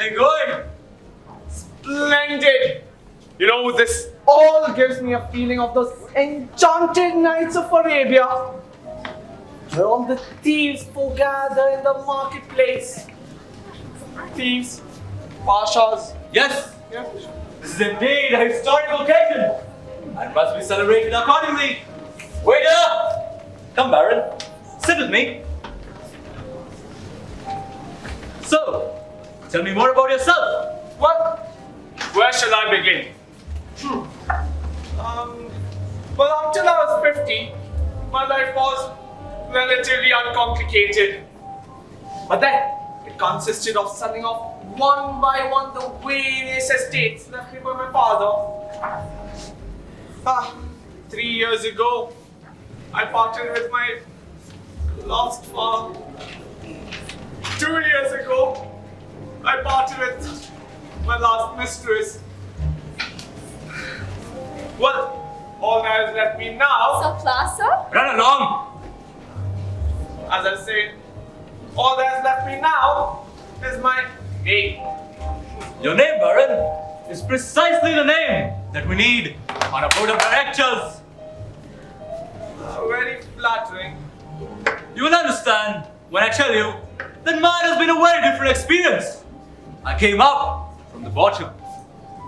everything going? Splendid! You know, this all gives me a feeling of those enchanted nights of Arabia, where all the thieves foregather in the marketplace. Thieves, pashas. Yes, Yeah. this is indeed a historical occasion and must be celebrated accordingly. Waiter! Come, Baron. Sit with me. So, tell me more about yourself. Well, where shall I begin? Well, until I was 50, my life was relatively uncomplicated. But then, it consisted of selling off one by one the various estates left me by my father. 3 years ago, I parted with my last farm. 2 years ago, I parted with my last mistress. Well, all that has left me now, Sir Plaza? Run along. as I said, all that has left me now is my name. Your name, Baron, is precisely the name that we need on a board of directors. Very flattering. You will understand when I tell you that mine has been a very different experience. I came up from the bottom.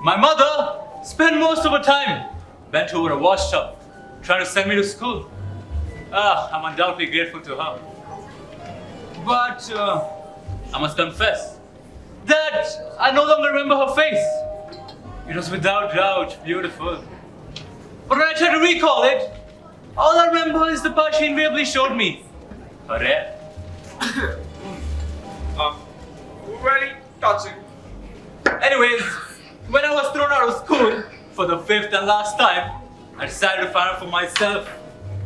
My mother spent most of her time bent over a washtub, trying to send me to school. I'm undoubtedly grateful to her. But I must confess that I no longer remember her face. It was without doubt beautiful. But when I try to recall it, all I remember is the part she invariably showed me. Her hair. Very touching. Anyways, when I was thrown out of school for the 5th and last time, I decided to find out for myself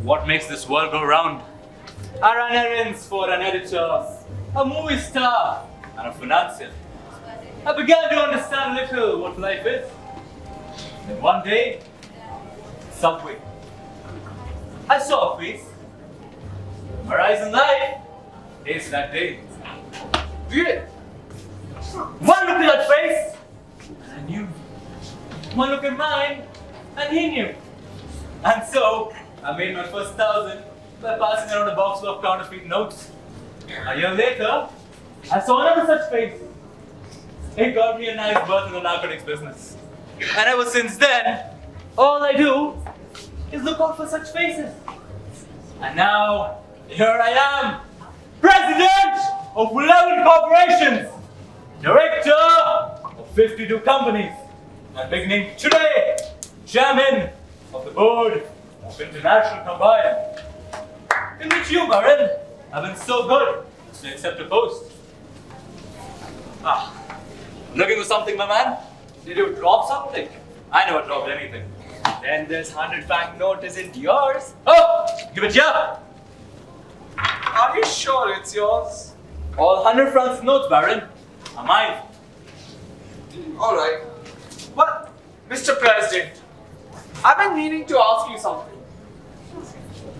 what makes this world go round. I ran errands for an editor, a movie star, and a financier. I began to understand a little what life is. Then one day, subway. I saw a face. Horizon light, days that day. Really? One look at that face, and I knew. One look at mine, and he knew. And so, I made my first 1,000 by passing around a box full of counterfeit notes. A year later, I saw another such face. It got me a nice berth in the narcotics business. And ever since then, all I do is look out for such faces. And now, here I am, President of 11 corporations, Director of 52 companies, and beginning today, Chairman of the Board of International Combined. In which you, Baron, have been so good as to accept a post. Looking for something, my man? Did you drop something? I never dropped anything. Then this 100 franc note isn't yours. Oh, give it here. Are you sure it's yours? All 100 francs notes, Baron, are mine. All right. Well, Mr. President, I've been meaning to ask you something.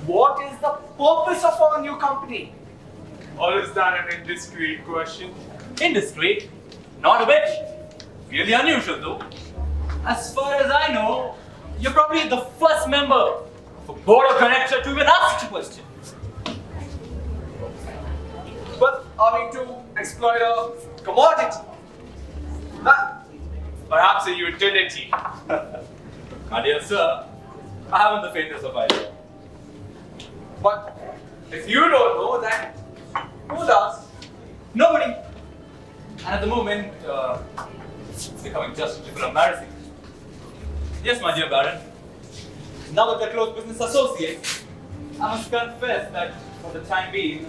What is the purpose of our new company? Or is that an indiscreet question? Indiscreet? Not a bit. Really unusual, though. As far as I know, you're probably the first member of a board of directors to even ask such a question. But are we to exploit a commodity? Perhaps a utility. My dear sir, I haven't the faintest of idea. But if you don't know, then who does? Nobody. And at the moment, it's becoming just a little embarrassing. Yes, my dear Baron. Now that we're close business associates, I must confess that for the time being,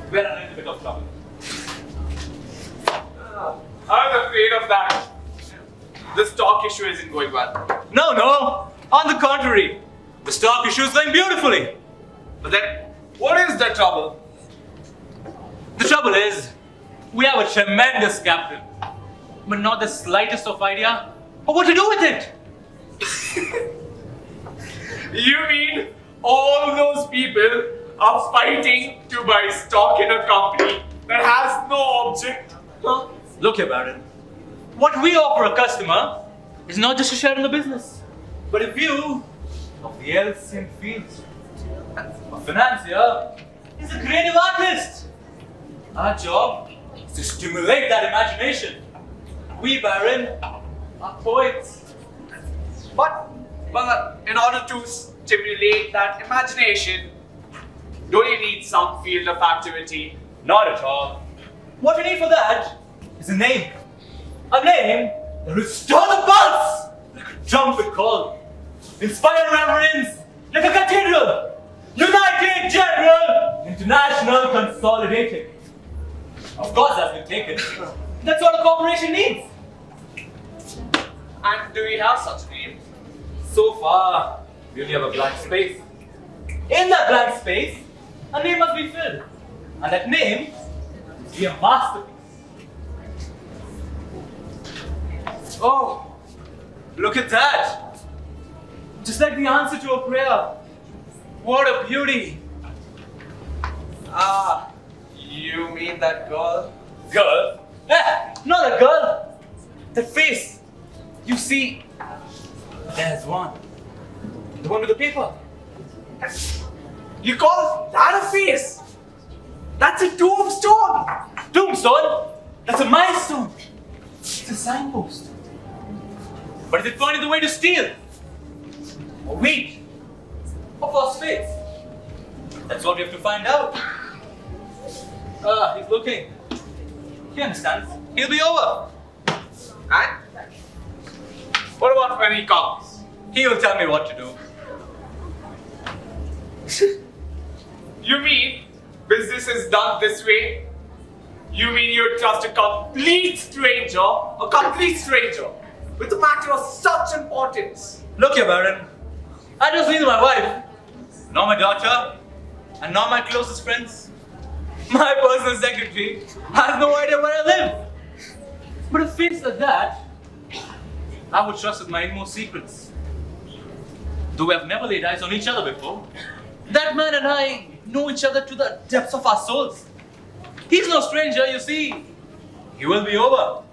we're in a little bit of trouble. I'm afraid of that. The stock issue isn't going well. No. On the contrary, the stock issue is going beautifully. But then, what is the trouble? The trouble is, we have a tremendous captain, but not the slightest of idea of what to do with it. You mean all those people are fighting to buy stock in a company that has no object? Huh? Look here, Baron. What we offer a customer is not just a share in the business, but a view of the Elsin fields. A financier is a creative artist. Our job is to stimulate that imagination. We, Baron, are poets. But in order to stimulate that imagination, don't you need some field of activity? Not at all. What we need for that is a name. A name that will stir the pulse like a trumpet call. Inspire reverence like a cathedral. United General International Consolidated. Of course that's been taken. That's what a corporation needs. And do we have such names? So far, we only have a blank space. In that blank space, a name must be filled. And that name must be a masterpiece. Oh, look at that. Just like the answer to a prayer. What a beauty. Ah, you mean that girl? Girl? Not a girl. The face. You see, there's one. The one with the paper. You call that a face? That's a tombstone! Tombstone? That's a milestone. It's a signpost. But is it pointing the way to steel? Or wheat? Or phosphate? That's what we have to find out. He's looking. He understands. He'll be over. And? What about when he comes? He will tell me what to do. You mean business is done this way? You mean you trust a complete stranger with a matter of such importance? Look here, Baron. I just need my wife. Not my daughter. And not my closest friends. My personal secretary has no idea where I live. But a face like that, I would trust with my inmost secrets. Though we have never laid eyes on each other before, that man and I know each other to the depths of our souls. He's no stranger, you see. He will be over.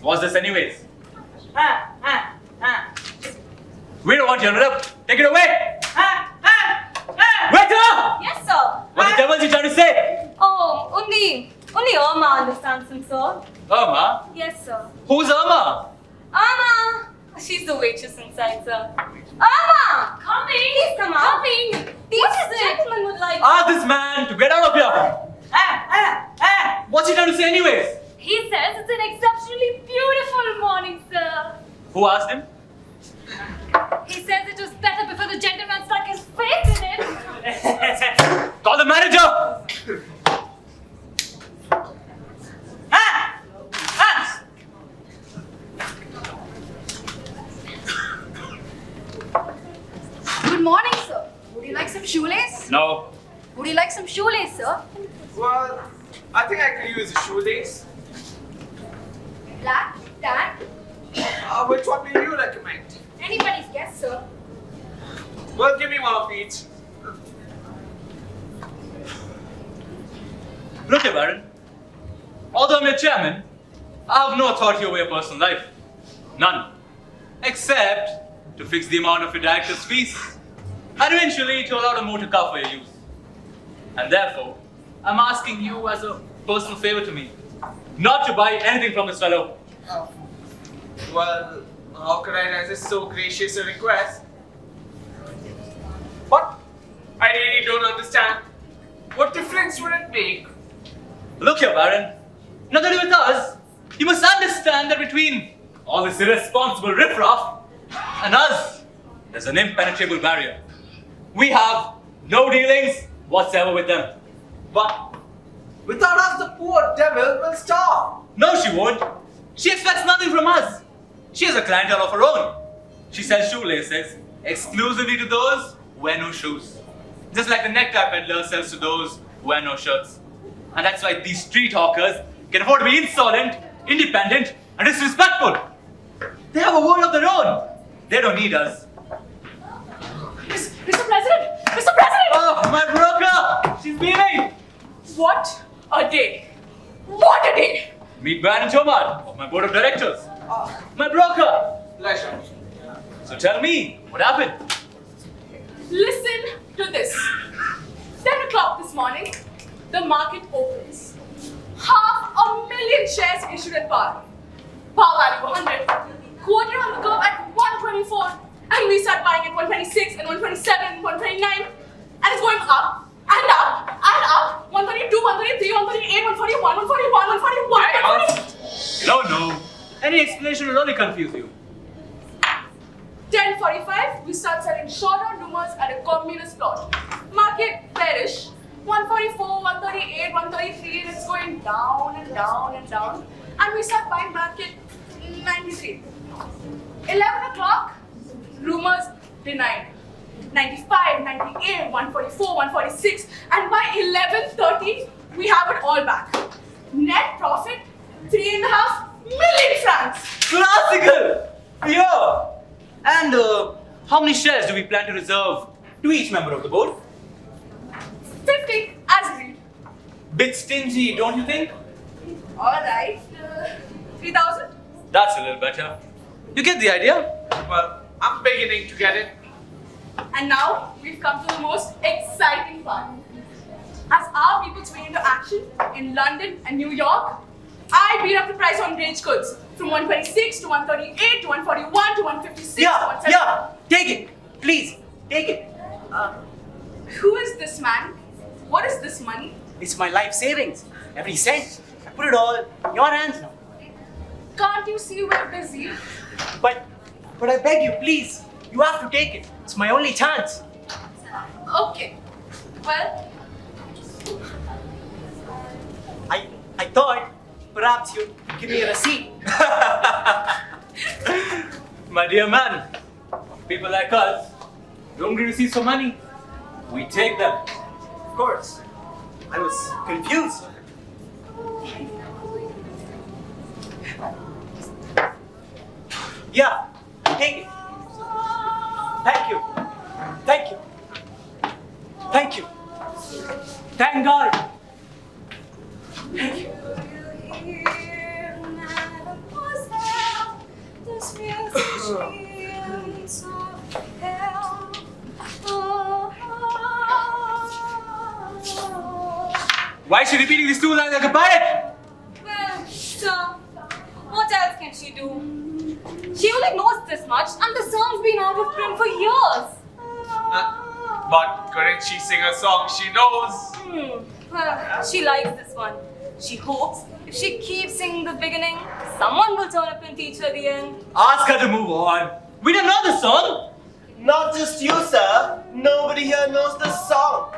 What's this anyways? We don't want your lip. Take it away! Waiter! Yes, sir. What the devil is he trying to say? Oh, only Irma understands him, sir. Irma? Yes, sir. Who's Irma? Irma! She's the waitress inside, sir. Irma! Coming! Please come out. Coming! This gentleman would like... Ask this man to get out of here! What's he trying to say anyways? He says it's an exceptionally beautiful morning, sir. Who asked him? He says it was better before the gentleman stuck his face in it. Call the manager! Good morning, sir. Would you like some shoelace? No. Would you like some shoelace, sir? Well, I think I could use a shoelace. Black, tan, Which one do you recommend? anybody's guess, sir. Well, give me one of each. Look here, Baron. Although I'm your chairman, I have no authority over your personal life. None. Except to fix the amount of your director's fees. And eventually to allow a motor car for your use. And therefore, I'm asking you as a personal favor to me, not to buy anything from this fellow. Well, how could I resist so gracious a request? But I really don't understand. What difference would it make? Look here, Baron. Not only with us, you must understand that between all this irresponsible riffraff and us, there's an impenetrable barrier. We have no dealings whatsoever with them. But without us, the poor devil will starve. No, she won't. She expects nothing from us. She has a clientele of her own. She sells shoelaces exclusively to those who wear no shoes. Just like the necktie peddler sells to those who wear no shirts. And that's why these street hawkers can afford to be insolent, independent, and disrespectful. They have a world of their own. They don't need us. Mr. President! Mr. President! Oh, my broker! She's What a day! What a day! Meet Brian and Choman of my board of directors. My broker. Pleasure. So tell me, what happened? Listen to this. 10 o'clock this morning, the market opens. 500,000 shares issued at par. Par value 100. Quarter on the curve at 124. And we start buying at 126 and 127, 129. And it's going up and up and up. 132, 133, 138, 141, 141, 141, 141. No. Any explanation will only confuse you. 10:45, we start selling shorter rumors at a communist plot. Market bearish. 144, 138, 133, and it's going down and down and down. And we start buying back at 93. 11 o'clock, rumors denied. 95, 98, 144, 146, and by 11:30, we have it all back. Net profit, 3.5 million francs. Classical! Yeah! And how many shares do we plan to reserve to each member of the board? 50, as agreed. Bit stingy, don't you think? Alright, 3,000? That's a little better. You get the idea? Well, I'm beginning to get it. And now we've come to the most exciting part. As our people swing into action in London and New York, I beat up the price on range goods from 126 to 138 to 141 to 156 to 170. Yeah, take it. Please, take it. Who is this man? What is this money? It's my life savings. Every cent. I put it all in your hands now. Can't you see we're busy? But I beg you, please. You have to take it. It's my only chance. Okay. Well, I thought perhaps you'd give me a receipt. My dear man, people like us don't get receipts for money. We take them. Of course. I was confused. Yeah, take it. Thank you. Thank you. Thank you. Thank God. Thank you. Why is she repeating these two lines like a pirate? Well, sir, what else can she do? She only knows this much, and the song's been out of print for years. But couldn't she sing a song she knows? Well, she likes this one. She hopes if she keeps singing the beginning, someone will turn up and teach her the end. Ask her to move on. We don't know the song. Not just you, sir. Nobody here knows the song.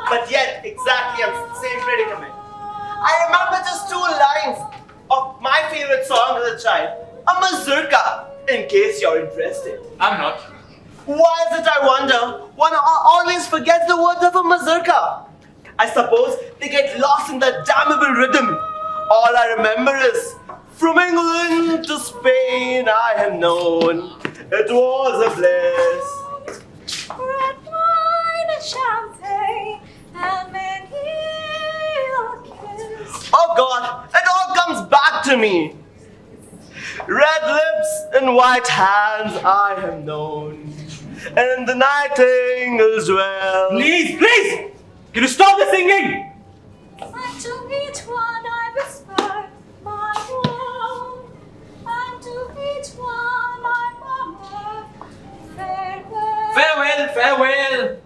But yet, exactly, I'm in the same predicament. I remember just 2 lines of my favorite song as a child, a mazurka, in case you're interested. I'm not. Why is it, I wonder, one always forgets the words of a mazurka? I suppose they get lost in that damnable rhythm. All I remember is, from England to Spain I have known, it was a bliss. Red wine and champagne and many a kiss. Oh God, it all comes back to me. Red lips and white hands I have known, and the nightingales well. Please! Can you stop the singing? And to each one I whisper my woe, and to each one I murmur farewell. Farewell!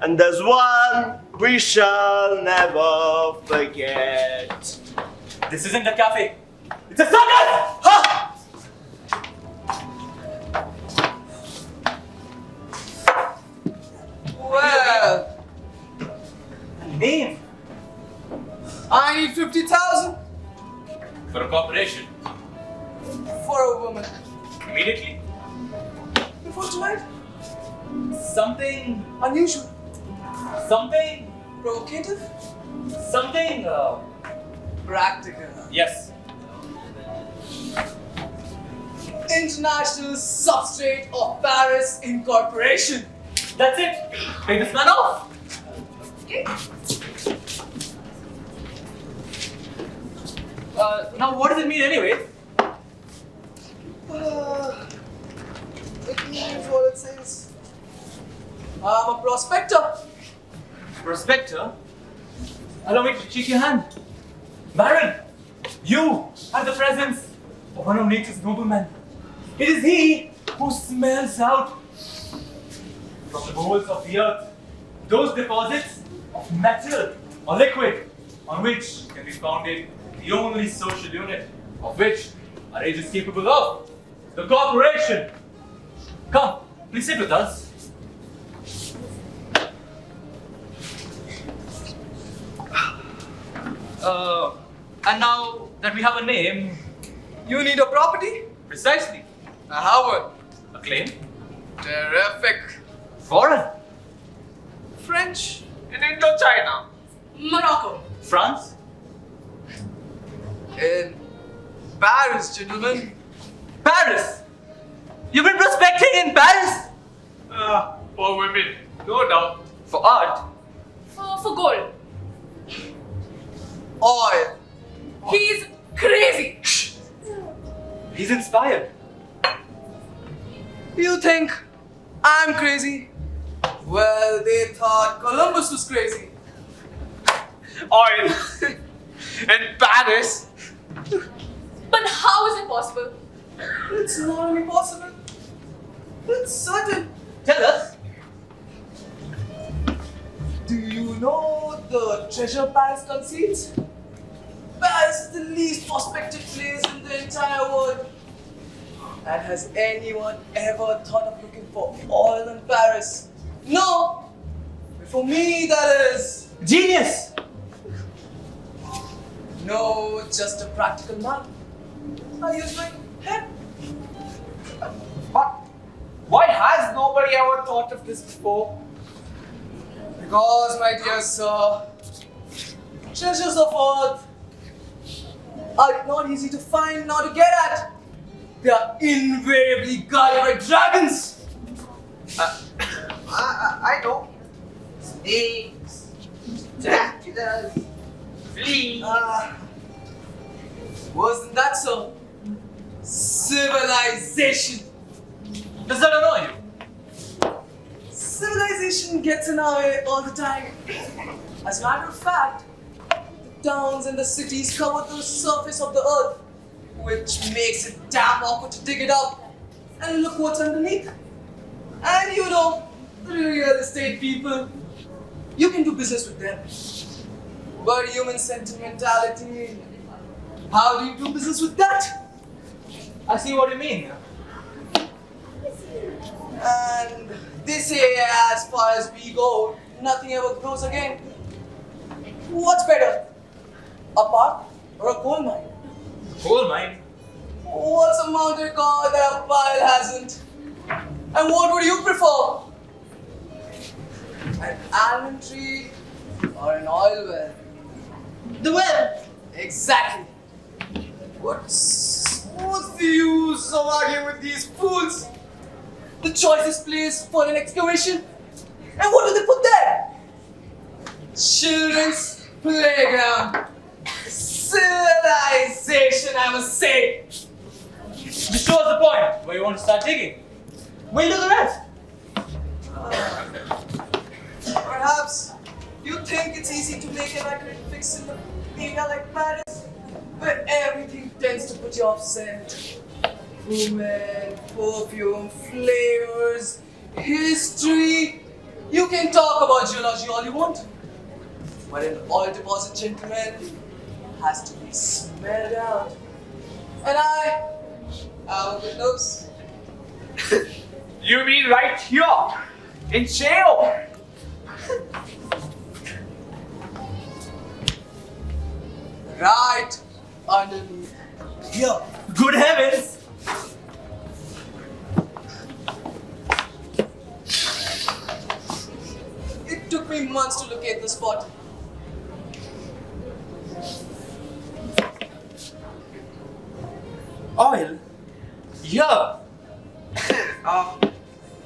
And there's one we shall never forget. This isn't a cafe. It's a circus! Ha! Well, Name I need 50,000 for a corporation. for a woman. Immediately. Before tonight, Something. unusual, Something. provocative, Something. practical. Yes. International Substrate of Paris Incorporation. That's it. Pay this man off. Okay. Now what does it mean anyway? It means what it says. I'm a prospector. Prospector? Allow me to shake your hand. Baron, you have the presence of one of nature's noblemen. It is he who smells out from the bowels of the earth those deposits of metal or liquid on which can be founded the only social unit of which our age is capable of, the corporation. Come, please sit with us. And now that we have a name, You need a property? precisely, I have one. a claim, Terrific. foreign, French in Indochina. Morocco. France, In Paris, gentlemen. Paris. You've been prospecting in Paris For women, no doubt. for art. For gold. Oil. He's crazy. He's inspired. You think I'm crazy? Well, they thought Columbus was crazy. Oil. In Paris. But how is it possible? It's not only possible. It's certain. Tell us. Do you know the treasure Paris concedes? Paris is the least prospective place in the entire world. And has anyone ever thought of looking for oil in Paris? No! For me, that is. Genius. No, just a practical man. I use my head. But why has nobody ever thought of this before? Because, my dear sir, treasures of earth are not easy to find nor to get at. They are invariably guarded by dragons. I know. Snakes, tarantulas, fleas. Worse than that, sir. Civilization. Does that annoy you? Civilization gets in our way all the time. As a matter of fact, the towns and the cities cover the surface of the earth, which makes it damn awkward to dig it up and look what's underneath. And you know, the real estate people, you can do business with them. But human sentimentality, how do you do business with that? I see what you mean. And they say as far as we go, nothing ever grows again. What's better? A park or a coal mine? Coal mine. What's a mountain car that a pile hasn't? And what would you prefer? An almond tree or an oil well? The well! Exactly. What's the use of arguing with these fools? The choice is placed for an excavation. And what do they put there? Children's playground. Civilization, I must say. Just show us the point where you want to start digging. We'll do the rest. Perhaps you think it's easy to make an accurate fix in an area like Paris, where everything tends to put you off scent. Women, perfume, flavors, history. You can talk about geology all you want. But an oil deposit, gentleman, has to be smelled out. And I have a good nose. You mean right here, in Chaillot? Right underneath here. Good heavens! It took me months to locate the spot. Oil? Yeah.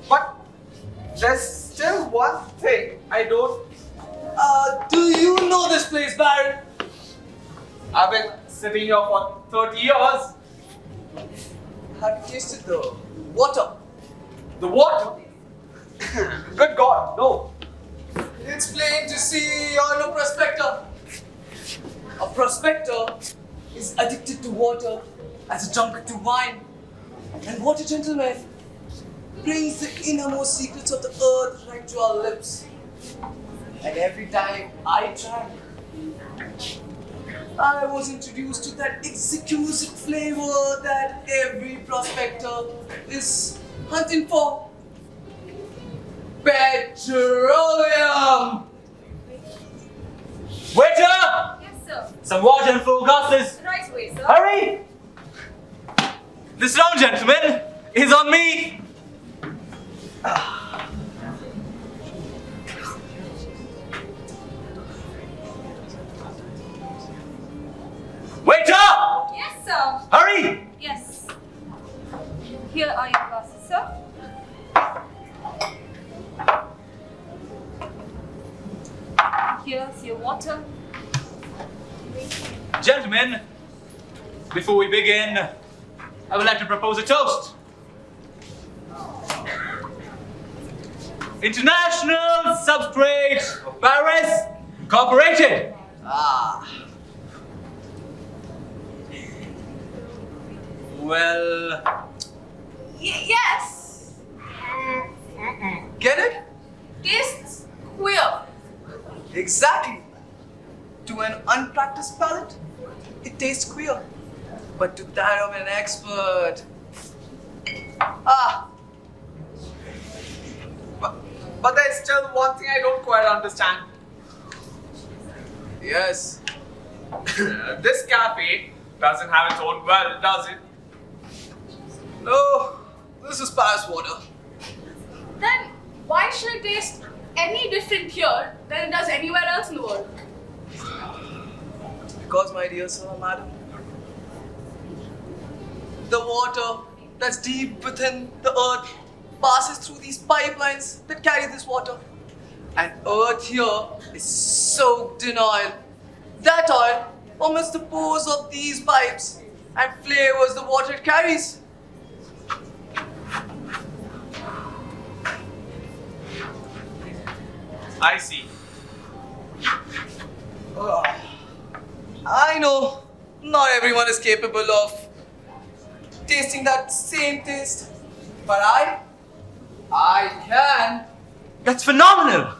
But there's still one thing I don't. Do you know this place, Baron? I've been sitting here for 30 years. Have you tasted the water? The water? Good God, no. It's plain to see you're no prospector. A prospector is addicted to water as a drunkard to wine. And water, gentlemen, brings the innermost secrets of the earth right to our lips. And every time I drank, I was introduced to that exquisite flavor that every prospector is hunting for. Petroleum! Waiter! Yes, sir. Some water and 4 glasses. Right way, sir. Hurry! This round, gentlemen, is on me. Waiter! Yes, sir. Hurry! Yes. Here are your glasses, sir. Here's your water. Gentlemen, before we begin, I would like to propose a toast. International Substrate of Paris Incorporated. Well, Yes. Get it? Tastes queer. Exactly. To an unpracticed palate, it tastes queer. But to that of an expert, But there's still one thing I don't quite understand. yes, This cafe doesn't have its own well, does it? no, this is Paris water. Then why should it taste any different here than it does anywhere else in the world? Because, my dear sir, madam, the water that's deep within the earth passes through these pipelines that carry this water. And earth here is soaked in oil. That oil omits the pores of these pipes and flavors the water it carries. I see. I know not everyone is capable of tasting that same taste, but I can. that's phenomenal.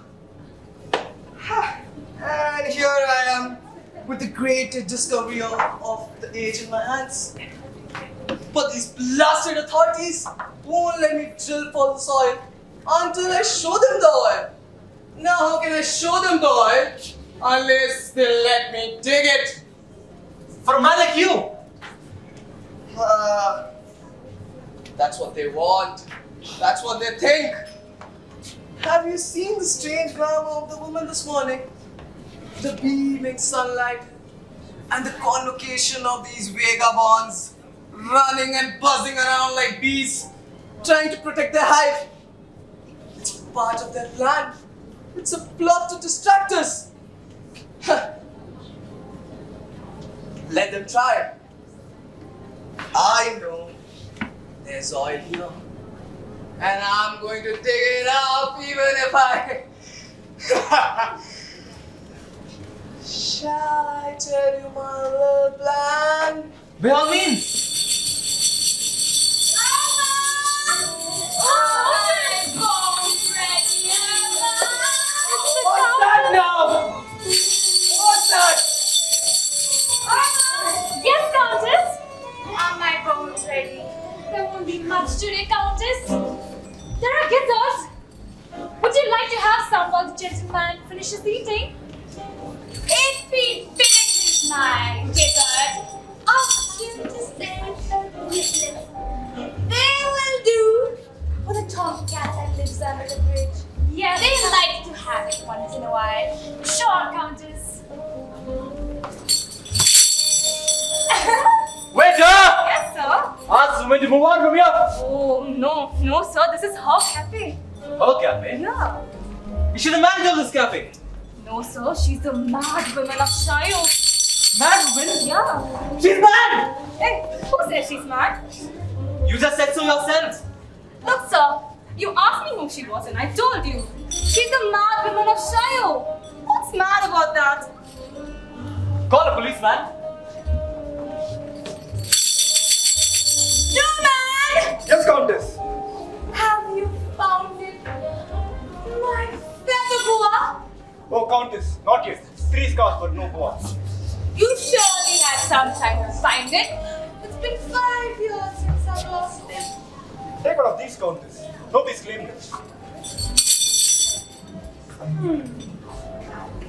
And here I am with the great discovery of the age in my hands. But these blasted authorities won't let me drill for the soil until I show them the oil. Now how can I show them the oil unless they let me dig it? For a man like you. That's what they want. That's what they think. Have you seen the strange glamour of the woman this morning? The beaming sunlight and the convocation of these vagabonds running and buzzing around like bees, trying to protect their hive. It's part of their plan. It's a plot to distract us. Let them try. I know there's oil here. And I'm going to dig it up even if I... Shall I tell you my little plan? By all means. What's that now? What's that? Yes, Countess. Are my bones ready? There won't be much today, Countess. There are gizzards. Would you like to have some while the gentleman finishes eating? If he finishes my gizzard, ask him to save the gizzards. They will do for the tomcat that lives under the bridge. Yeah, they like to have it once in a while. Sure, Countess. Waiter! Yes, sir. Ask the woman to move on from here. Oh, no, sir. This is her cafe. Her cafe? Yeah. Is she the manager of this cafe? No, sir. She's the Madwoman of Chaillot. Madwoman? Yeah. She's mad! Hey, who said she's mad? You just said so yourself. Look, sir, you asked me who she was and I told you. She's the Madwoman of Chaillot. What's mad about that? Call a policeman. No, man! Yes, Countess. Have you found it? My feather boa? Oh, Countess, not yet. 3 scars, but no boa. You surely had some time to find it. It's been 5 years since I lost it. Take one of these, Countess. Nobody's claiming it.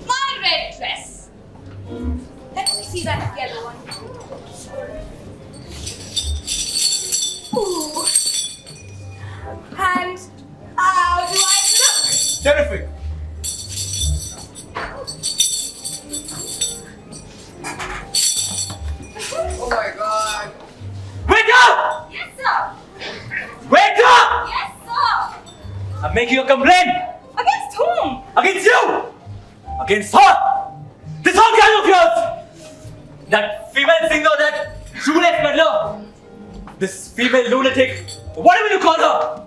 My red dress. Let me see that yellow one. Ooh. And how do I look? Terrific. Oh my god. Wake up! Yes, sir. Wake up! Yes, sir. I'm making a complaint. Against whom? Against you! Against her! This whole gang of yours! That female singer, that shoelace peddler! This female lunatic, whatever you call her!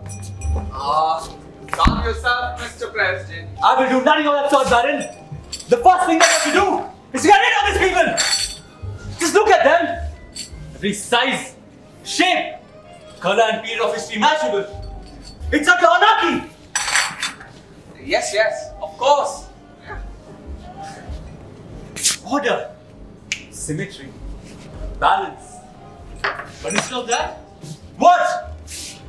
Calm yourself, Mr. President. I will do nothing of that sort, Baron. The first thing I have to do is to get rid of these people! Just look at them! Every size, shape, color and period of history imaginable. It's utter anarchy! Yes, of course. Order, symmetry, balance. But instead of that, what?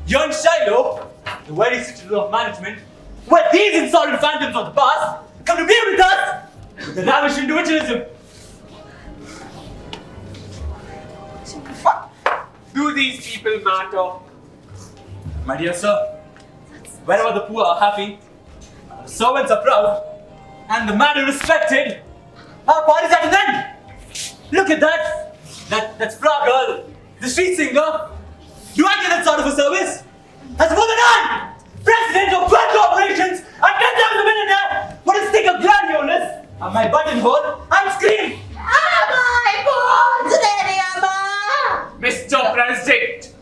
You're in Chaillot, the very citadel of management, where these insolent phantoms of the past come to be with us with the lavish individualism. What? Do these people matter? My dear sir, wherever the poor are happy, the servants are proud, and the man is respected, our parties at an end. Look at that. That's Fra girl, the street singer. Do I get that sort of a service? As more than I, president of 12 corporations, and 10,000 millionaire, for a stick of gladiolas, and my buttonhole, and scream, am I born today, Amma? Mr. President.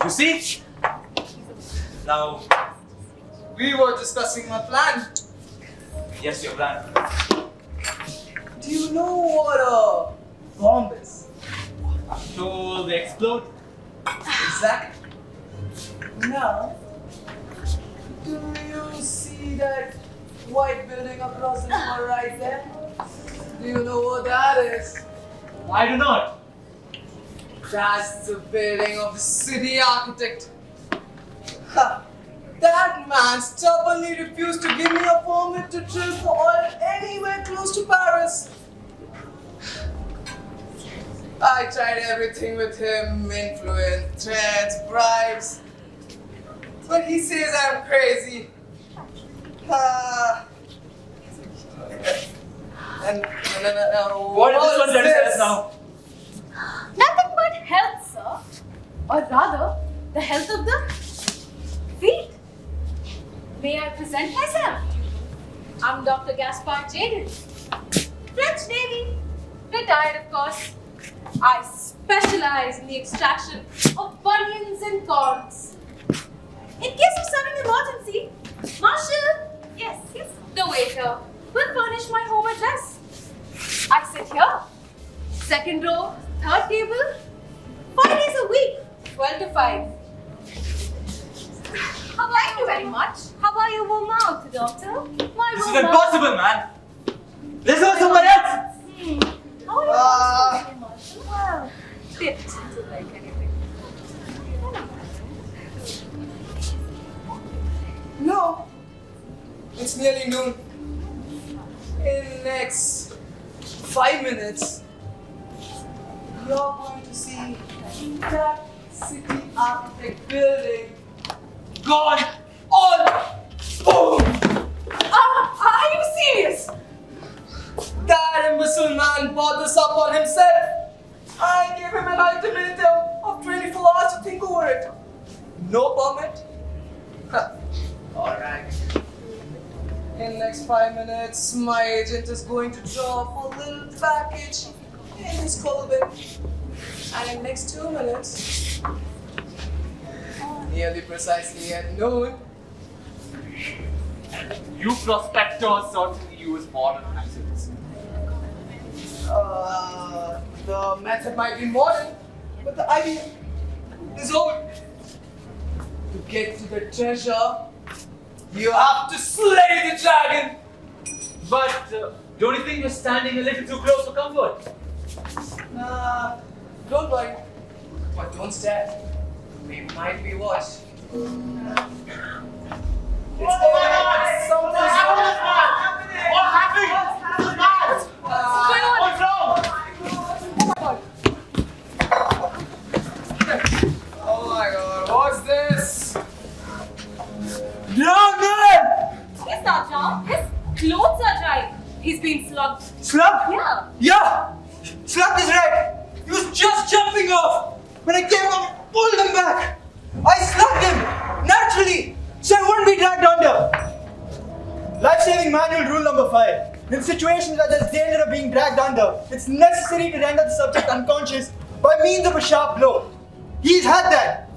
You see? Now, We were discussing my plan. yes, your plan. Do you know what a bomb is? So they explode. Exactly. Now, do you see that white building across the river right there? Do you know what that is? I do not. That's the building of the city architect. Ha! That man stubbornly refused to give me a permit to drill for oil anywhere close to Paris. I tried everything with him, influence, threats, bribes. But he says I'm crazy. And What is this one telling us now? Nothing but health, sir. Or rather, the health of the feet. May I present myself? I'm Dr. Gaspard Chaillot, French Navy, retired of course. I specialize in the extraction of bunions and corns. In case of sudden emergency, Marshal, yes, the waiter will furnish my home address. I sit here, second row, third table, 5 days a week, 12 to 5. Thank you very much. How are you warm out, doctor? Why This is warm out? impossible, man. Let's go somewhere else. How are you Marshal? Well, it doesn't like anything. No, it's nearly noon. In next 5 minutes, you're going to see that city architect building gone all boom. Are you serious? That imbecile man brought this up on himself. I gave him an ultimatum of 24 hours to think over it. No permit? Alright. In next 5 minutes, my agent is going to drop a little package in his coal bin. And in next 2 minutes, nearly precisely at noon, You prospectors certainly use modern methods. the method might be modern, but the idea is old. To get to the treasure, you have to slay the dragon. But don't you think you're standing a little too close for comfort? Nah, don't worry. But don't stare. We might be watched. What happened? What's wrong? Oh my god, what's this? Drown man! He's not drowned. His clothes are dry. He's been slugged. Slug? Yeah. Yeah! Slug is right! He was just jumping off! When I came up, pulled him back! I slugged him! Naturally! So I wouldn't be dragged under! Life-saving manual rule number 5. In situations where there's danger of being dragged under, it's necessary to render the subject unconscious by means of a sharp blow. He's had that!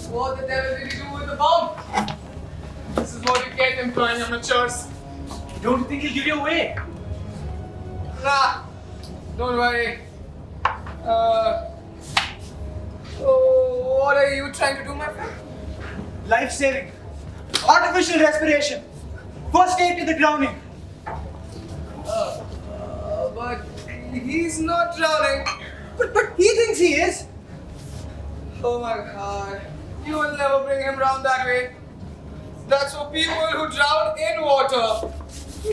What the devil did you do with the bomb? This is what you get employing amateurs. Don't you think he'll give you away? Nah, don't worry. What are you trying to do, my friend? Life-saving. Artificial respiration. First aid to the drowning. But he's not drowning. But he thinks he is. Oh my god. You will never bring him round that way. That's for people who drown in water,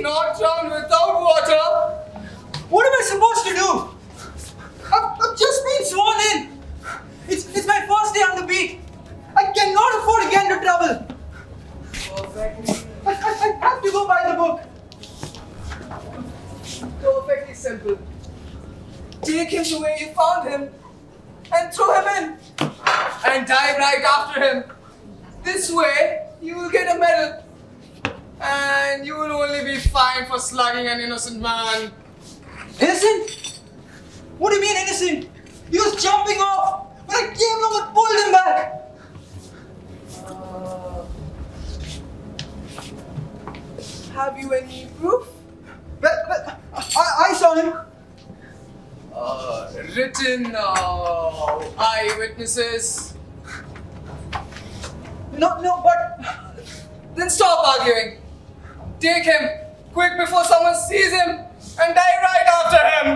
not drown without water. What am I supposed to do? I've just been sworn in. It's my first day on the beat. I cannot afford again to travel. Perfectly. I have to go by the book. Perfectly simple. Take him to where you found him and throw him in. And dive right after him. This way, you will get a medal. And you will only be fined for slugging an innocent man. Innocent? What do you mean innocent? He was jumping off. When I came along and pulled him back. Have you any proof? Well, I saw him. Written eyewitnesses. No, but Then stop arguing. Take him, quick before someone sees him, and dive right after him.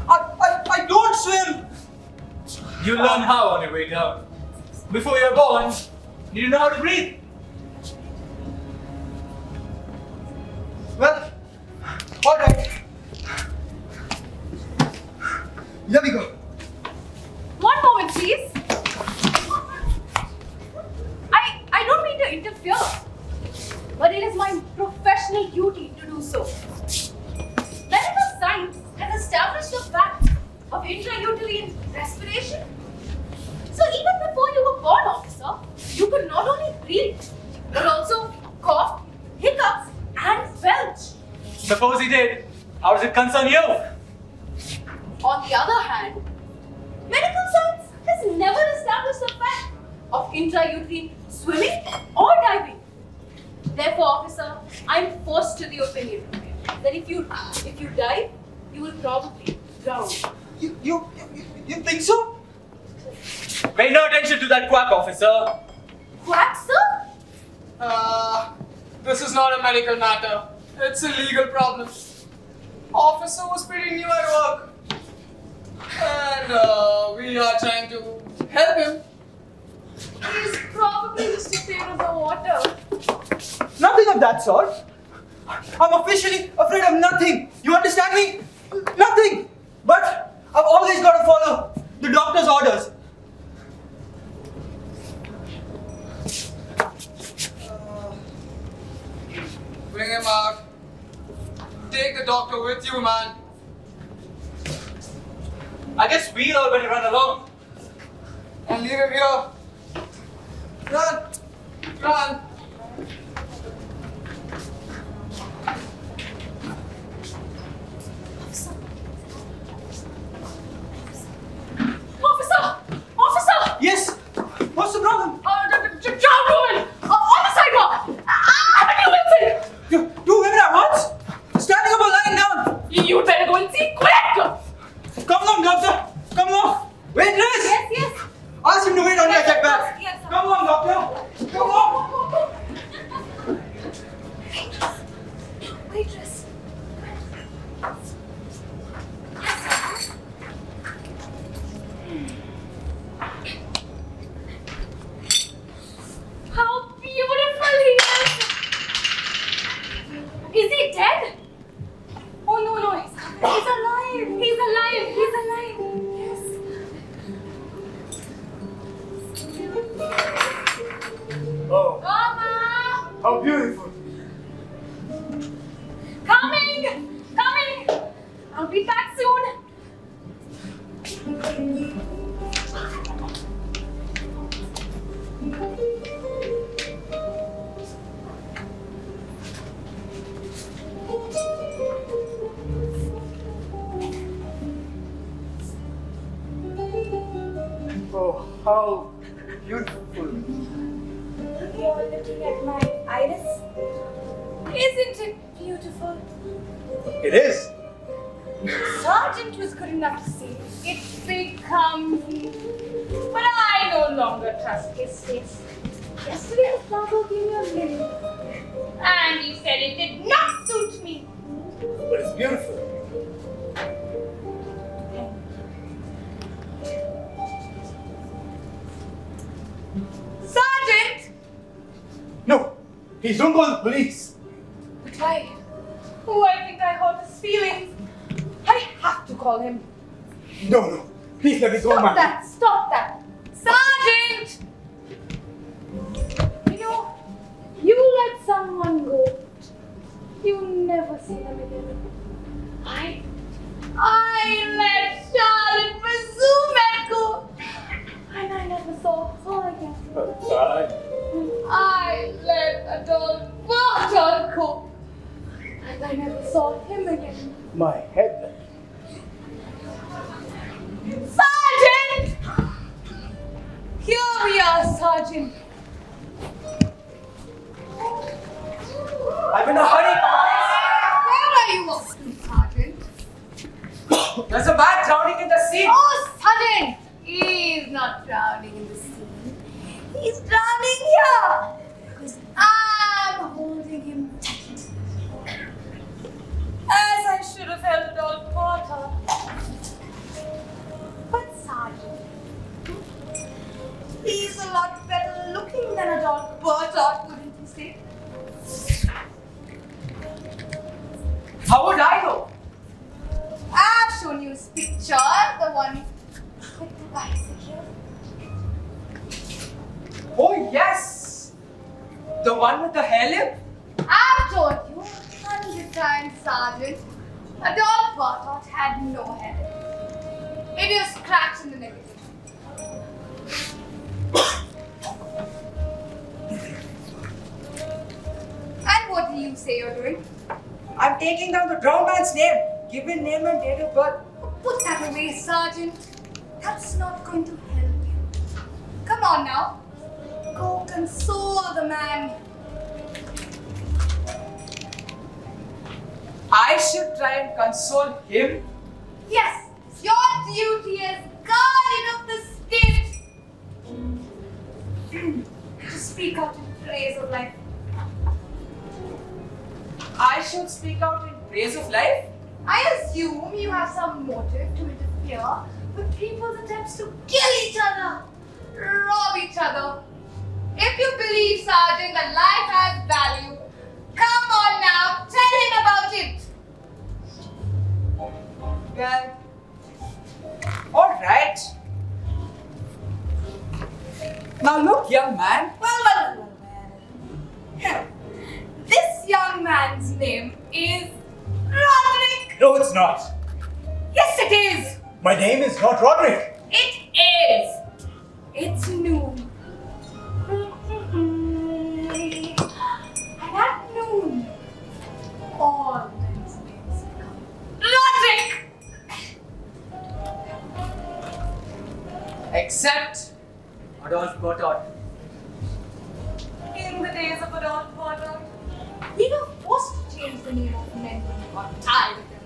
I don't swim. You learn how on your way down. Before you're born, you know how to breathe. Well, all right. Here we go. One moment, please. I don't mean to interfere, but it is my professional duty to do so. Medical science has established the fact of intrauterine respiration. So even before you were born, officer, you could not only breathe, but also cough, hiccups, and belch. Suppose he did. How does it concern you? On the other hand, medical science has never established the fact of intrauterine swimming or diving. Therefore, officer, I'm forced to the opinion that if you dive, you will probably drown. You think so? Pay no attention to that quack, officer. Quack, sir? This is not a medical matter. It's a legal problem. Officer was pretty new at work. And we are trying to help him. He's probably just afraid of the water. Nothing of that sort. I'm officially afraid of nothing. You understand me? Nothing. But I've always got to follow the doctor's orders. Bring him out. Take the doctor with you, man. I guess we all better run along. And leave him here. Run! Run! Officer! Yes? What's the problem? Drowned woman! On the sidewalk! Avenue Wilson! Two women at once? Standing up or lying down? You better go and see quick! Come along, doctor. Come along. Waitress! Yes. Ask him to wait on your check back. Yes, sir. Come along, doctor. Come along. Waitress. How beautiful he is! Is he dead? Oh no, he's alive! He's alive! Yes. Oh, Mama! how beautiful. Coming! I'll be back soon. Oh, how beautiful. You're looking at my iris. Isn't it beautiful? It is. Sergeant was good enough to say it becomes me. But I no longer trust his face. Yesterday his father gave me a lily. And he said it did not suit me. But it's beautiful. Sergeant! No, please don't call the police. But why? Oh, I think I hurt his feelings. I have to call him. No, please let me go, ma'am. Stop that! Sergeant! You know, you let someone go. You never see them again. I let Charlotte Mazumet go. And I never saw her again. I let Adolphe Barton go. And I never saw him again. My head. Sergeant! Here we are, Sergeant. I'm in a hurry, Where are you walking, Sergeant? guys. There's a bad drowning in the sea. Oh, Sergeant! He's not drowning in the sea. He's drowning here. Because I'm holding him tight. As I should have held Adolphe Barton. But Sergeant, he's a lot better looking than Adolphe Barton, wouldn't you say? How would I know? I've shown you his picture, the one with the bicycle. Oh, yes. The one with the hair lip? I've told you 100 times, Sergeant. Adolphe Barton had no hair. It is scratched in the negative. And what do you say you're doing? I'm taking down the drowned man's name. Give me name and date of birth. Put that away, Sergeant. That's not going to help you. Come on now. Go console the man. I should try and console him. Yes, your duty as guardian of the state to speak out in praise of life. I should speak out in praise of life. I assume you have some motive to interfere with people's attempts to kill each other, rob each other. If you believe, Sergeant, that life has value, come on now, tell him about it. Well, alright. Now look, young man. Well. This young man's name is Roderick. No, it's not. Yes, it is. My name is not Roderick. It is. It's noon. days of adult murder. We were forced to change the name of men when we got tired of them.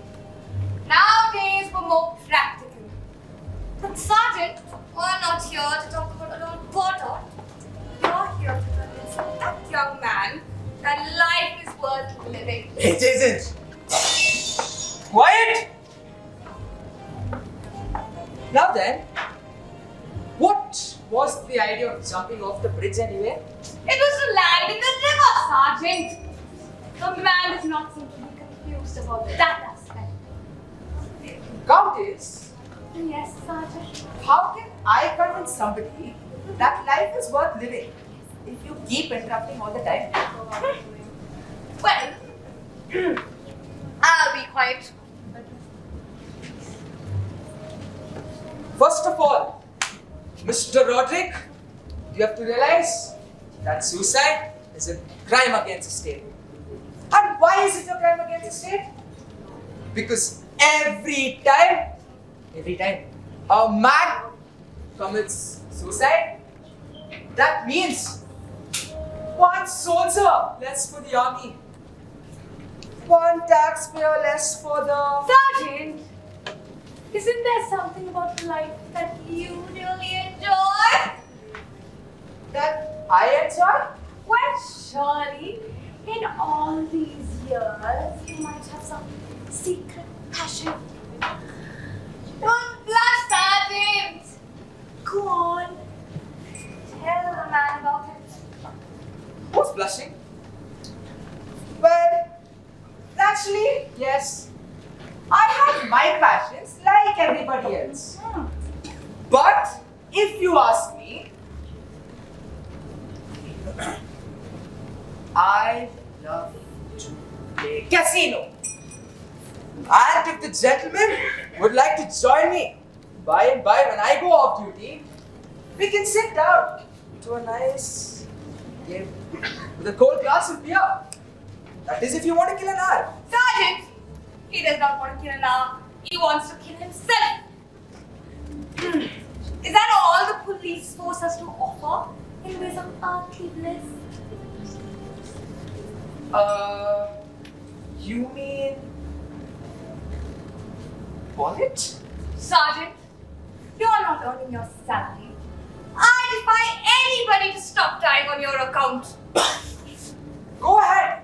Nowadays, we're more practical. But Sergeant, we're not here to talk about adult murder. You're here to convince that young man that life is worth living. It isn't. Quiet! Now then, what was the idea of jumping off the bridge anyway? It was to land in the river, Sergeant. The man does not seem to be confused about that aspect. Countess, Yes, Sergeant. how can I convince somebody that life is worth living if you keep interrupting all the time? Well, I'll be quiet. First of all, Mr. Roderick, you have to realize that suicide is a crime against the state. And why is it a crime against the state? Because every time a man commits suicide, that means one soldier less for the army, one taxpayer less for the... Sergeant, isn't there something about life that you really enjoy? That I enjoy? Well, surely, in all these years, you might have some secret passion. Don't blush, Sergeant! Go on. Tell the man about it. Who's blushing? Well, naturally, yes. I have my passions like everybody else. But if you ask me, I love to play casino. And if the gentleman would like to join me by and by when I go off duty, we can sit down to a nice game with a cold glass of beer. That is if you want to kill an hour. Sergeant, he does not want to kill an hour. He wants to kill himself. Is that all the police force has to offer in ways of earthly bliss? You mean wallet? Sergeant, you're not earning your salary. I defy anybody to stop dying on your account. Go ahead.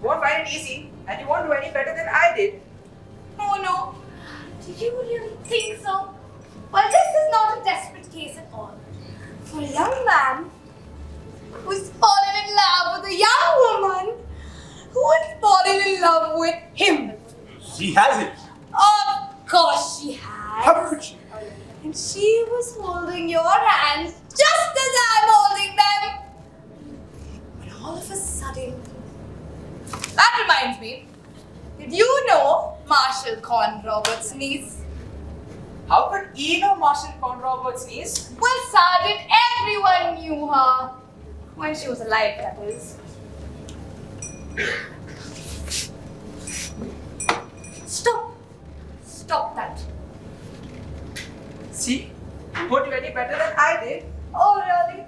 You won't find it easy, and you won't do any better than I did. Oh no, do you really think so? Well, this is not a desperate case at all. For a young man who's fallen in love with a young woman who has fallen in love with him. She has it. Of course she has. How could she? And she was holding your hands just as I'm holding them. When all of a sudden, that reminds me, did you know Marshal Con Roberts' niece? How could he know Marshal Con Roberts' niece? Well, Sergeant, everyone knew her. When she was alive, that is. Stop that. See? You won't do any better than I did. Oh, really?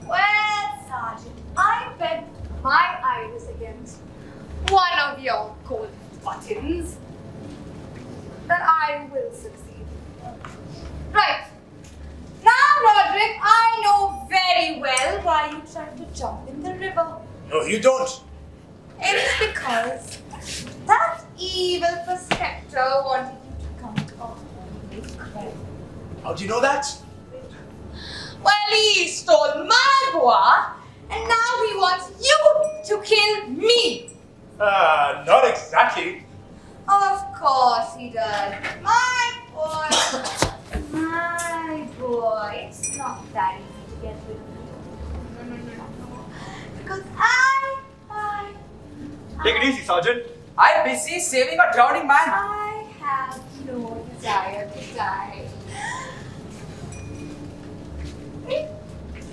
Well, Sergeant, I bet my iris against one of your cold buttons that I will succeed. Right. Now, Roderick, I know very well why you tried to jump in the river. No, you don't. It is because that evil prospector wanted you to come to a holy crime. How do you know that? Well, he stole my boa, and now he wants you to kill me. Not exactly. Of course he does. My boy. It's not that easy to get rid of him. No. Because Take it easy, Sergeant. I'm busy saving a drowning man. I have no desire to die.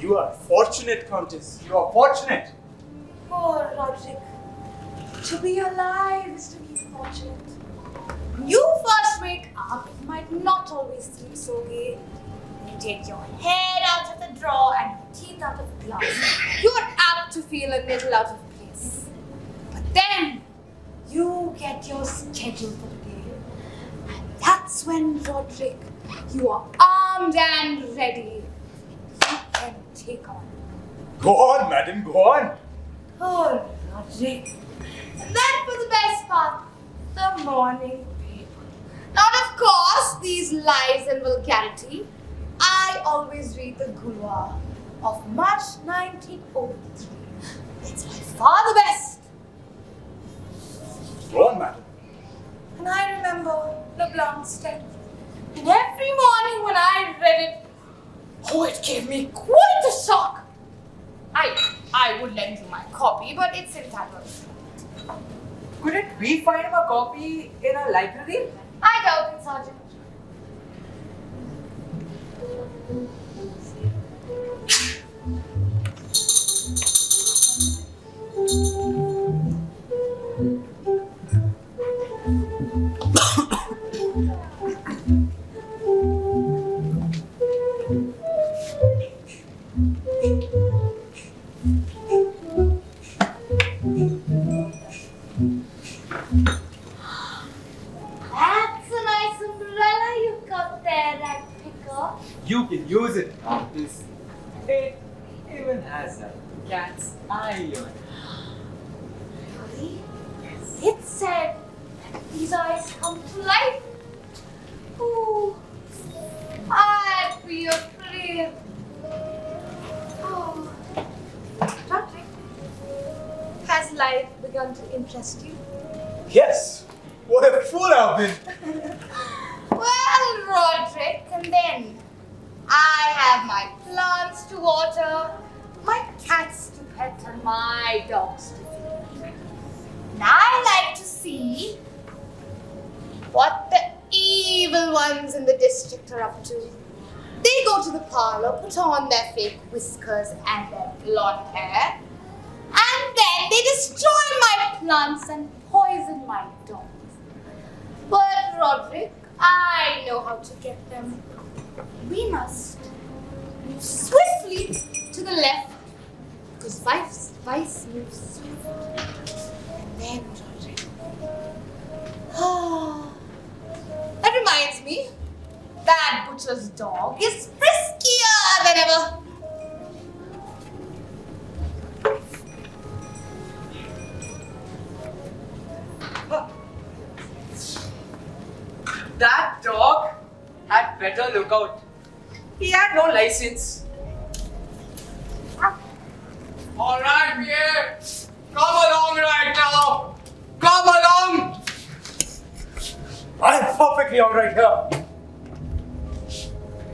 You are fortunate, Countess. You are fortunate. Oh, Roderick. To be alive is to be fortunate. When you first wake up, it might not always seem so gay. You take your head out of the drawer and your teeth out of the glass. You're little out of place. But then you get your schedule for the day. And that's when, Roderick, you are armed and ready. You can take on. Go on, madam, go on. Oh, Roderick. And then for the best part, the morning paper. Not of course these lies and vulgarity. I always read the Gulwa of March 1903. It's by far the best. Go on, madam. And I remember LeBlanc's step. And every morning when I read it, oh, it gave me quite a shock. I would lend you my copy, but it's in tatters. Couldn't we find him a copy in a library? I doubt it, Sergeant. That's a nice umbrella you've got there, that picker. You can use it, artist. It even has a cat's eye on it. Really? It said that these eyes come to life. Ooh, I'd be afraid. Oh, Roderick, has life begun to interest you? Yes. What a fool I've been. Well, Roderick, and then I have my plants to water, my cats to pet, and my dogs to feed. And I like to see what the evil ones in the district are up to. They go to the parlor, put on their fake whiskers and their blonde hair, and then they destroy my plants and poison my dogs. But Roderick, I know how to get them. We must move swiftly to the left, because vice moves swift. And then, Roderick. That reminds me, that butcher's dog is friskier than ever. That dog had better look out. He had no license. All right, Pierre. Come along right now. Come along. I'm perfectly alright here.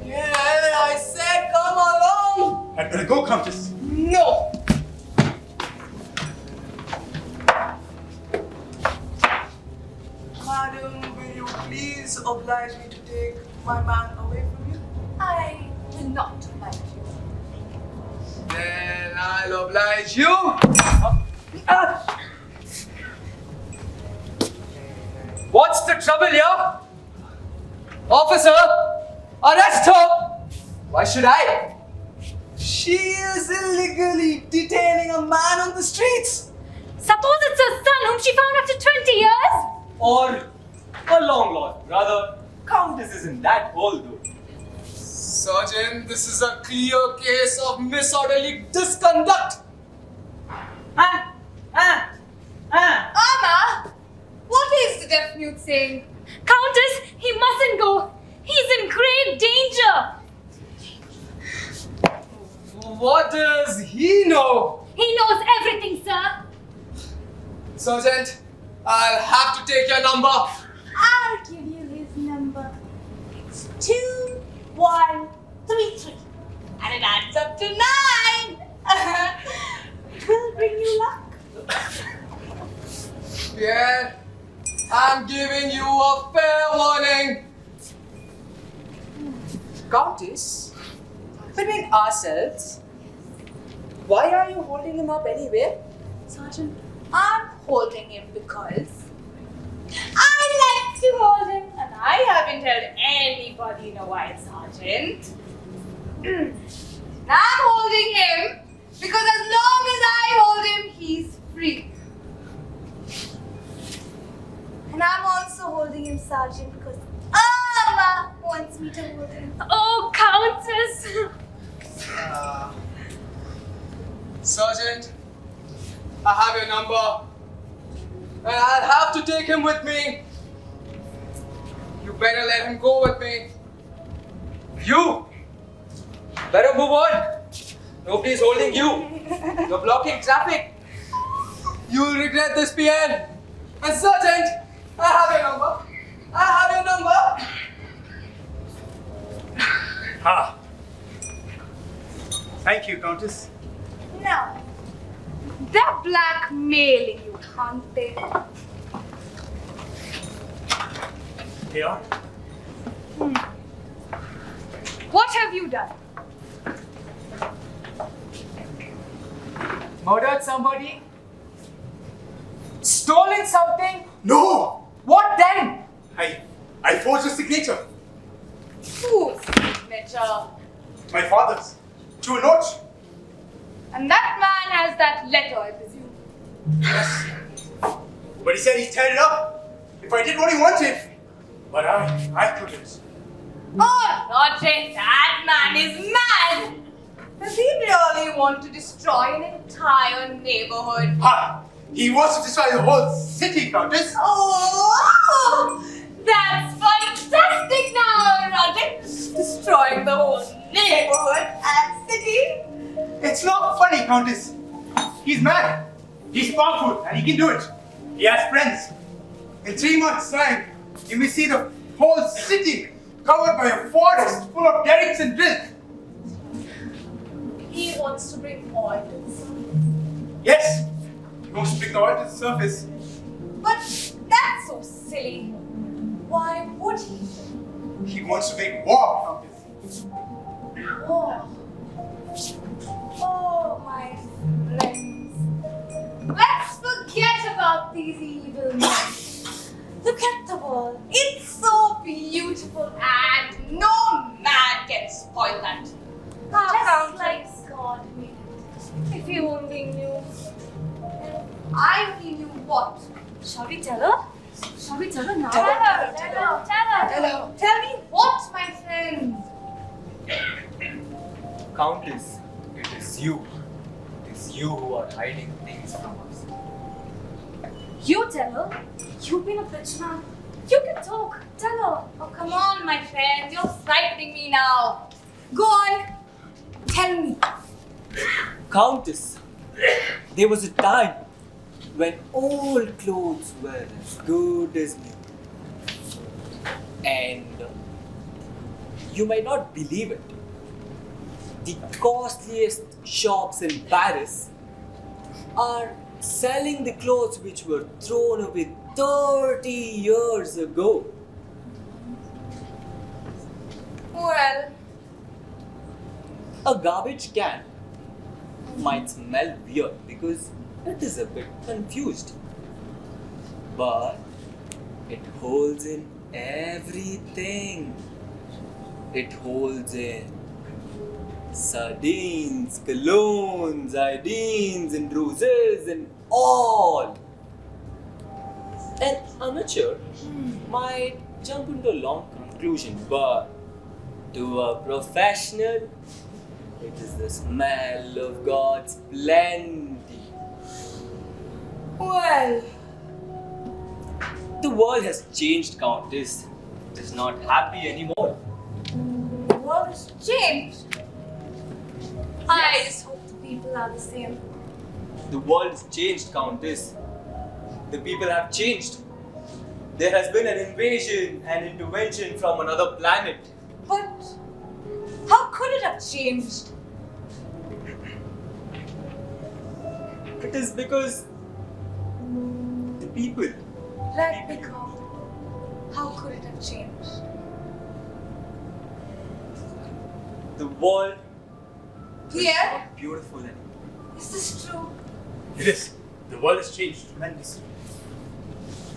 Yeah, I said come along. I'd better go, Countess. No. Madam, will you please oblige me to take my man away from you? I will not oblige you. Then I'll oblige you. What's the trouble here? Officer, arrest her! Why should I? She is illegally detaining a man on the streets. Suppose it's her son whom she found after 20 years? Or a long lost brother. Countess isn't that old though. Sergeant, this is a clear case of disorderly misconduct. Amma, what is the deaf mute saying? Countess, he mustn't go. He's in great danger. What does he know? He knows everything, sir. Sergeant, I'll have to take your number. I'll give you his number. It's 2133. And it adds up to 9. It will bring you luck. Pierre, I'm giving you a fair warning. Countess, between ourselves, why are you holding him up anyway? Sergeant, I'm holding him because I like to hold him, and I haven't held anybody in a while, Sergeant. I'm holding him because as long as I hold him, Sergeant, I have your number. And I'll have to take him with me. You better let him go with me. You! Better move on. Nobody's holding you. You're blocking traffic. You'll regret this, PN. And Sergeant, I have your number. I have your number. Ah. Thank you, Countess. Now, they're blackmailing you, aren't they? They are. What have you done? Murdered somebody? Stolen something? No! What then? I forged a signature. Whose signature? My father's. To a note. And that man has that letter, I presume. Yes. But he said he'd tear it up if I did what he wanted. But I couldn't. Oh, Roderick, that man is mad! Does he really want to destroy an entire neighborhood? Ha! He wants to destroy the whole city, Countess. Oh, that's fantastic now, Roderick! Destroying the whole neighborhood and city? It's not funny, Countess. He's mad. He's powerful and he can do it. He has friends. In 3 months' time, you may see the whole city covered by a forest full of derricks and drills. He wants to bring oil to the surface. Yes, he wants to bring the oil to the surface. But that's so silly. Why would he? He wants to make war, Countess. Oh. Oh, my friends. Let's forget about these evil men. Look at the world. It's so beautiful and no man can spoil that. Just like God made it. If you only knew. I only knew what? Shall we tell her? Shall we tell her now? Tell her. Tell me what, my friend? Countess, it is you. It is you who are hiding things from us. You tell her. You've been a bitch man. You can talk. Tell her. Oh, come on, my friend. You're frightening me now. Go on. Tell me. Countess, there was a time when old clothes were as good as new. And you might not believe it. The costliest shops in Paris are selling the clothes which were thrown away 30 years ago. Well, A garbage can might smell weird because it is a bit confused. But it holds in everything. It holds in sardines, colognes, iodines, and roses, and all. An amateur might jump into a long conclusion, but to a professional, it is the smell of God's plenty. well. The world has changed, Countess. It is not happy anymore. The world has changed. I just hope the people are the same. The world has changed, Countess. The people have changed. There has been an invasion and intervention from another planet. But how could it have changed? It is because the people. Let me go. How could it have changed? The world is Yeah? not beautiful anymore. Is this true? It is. The world has changed tremendously.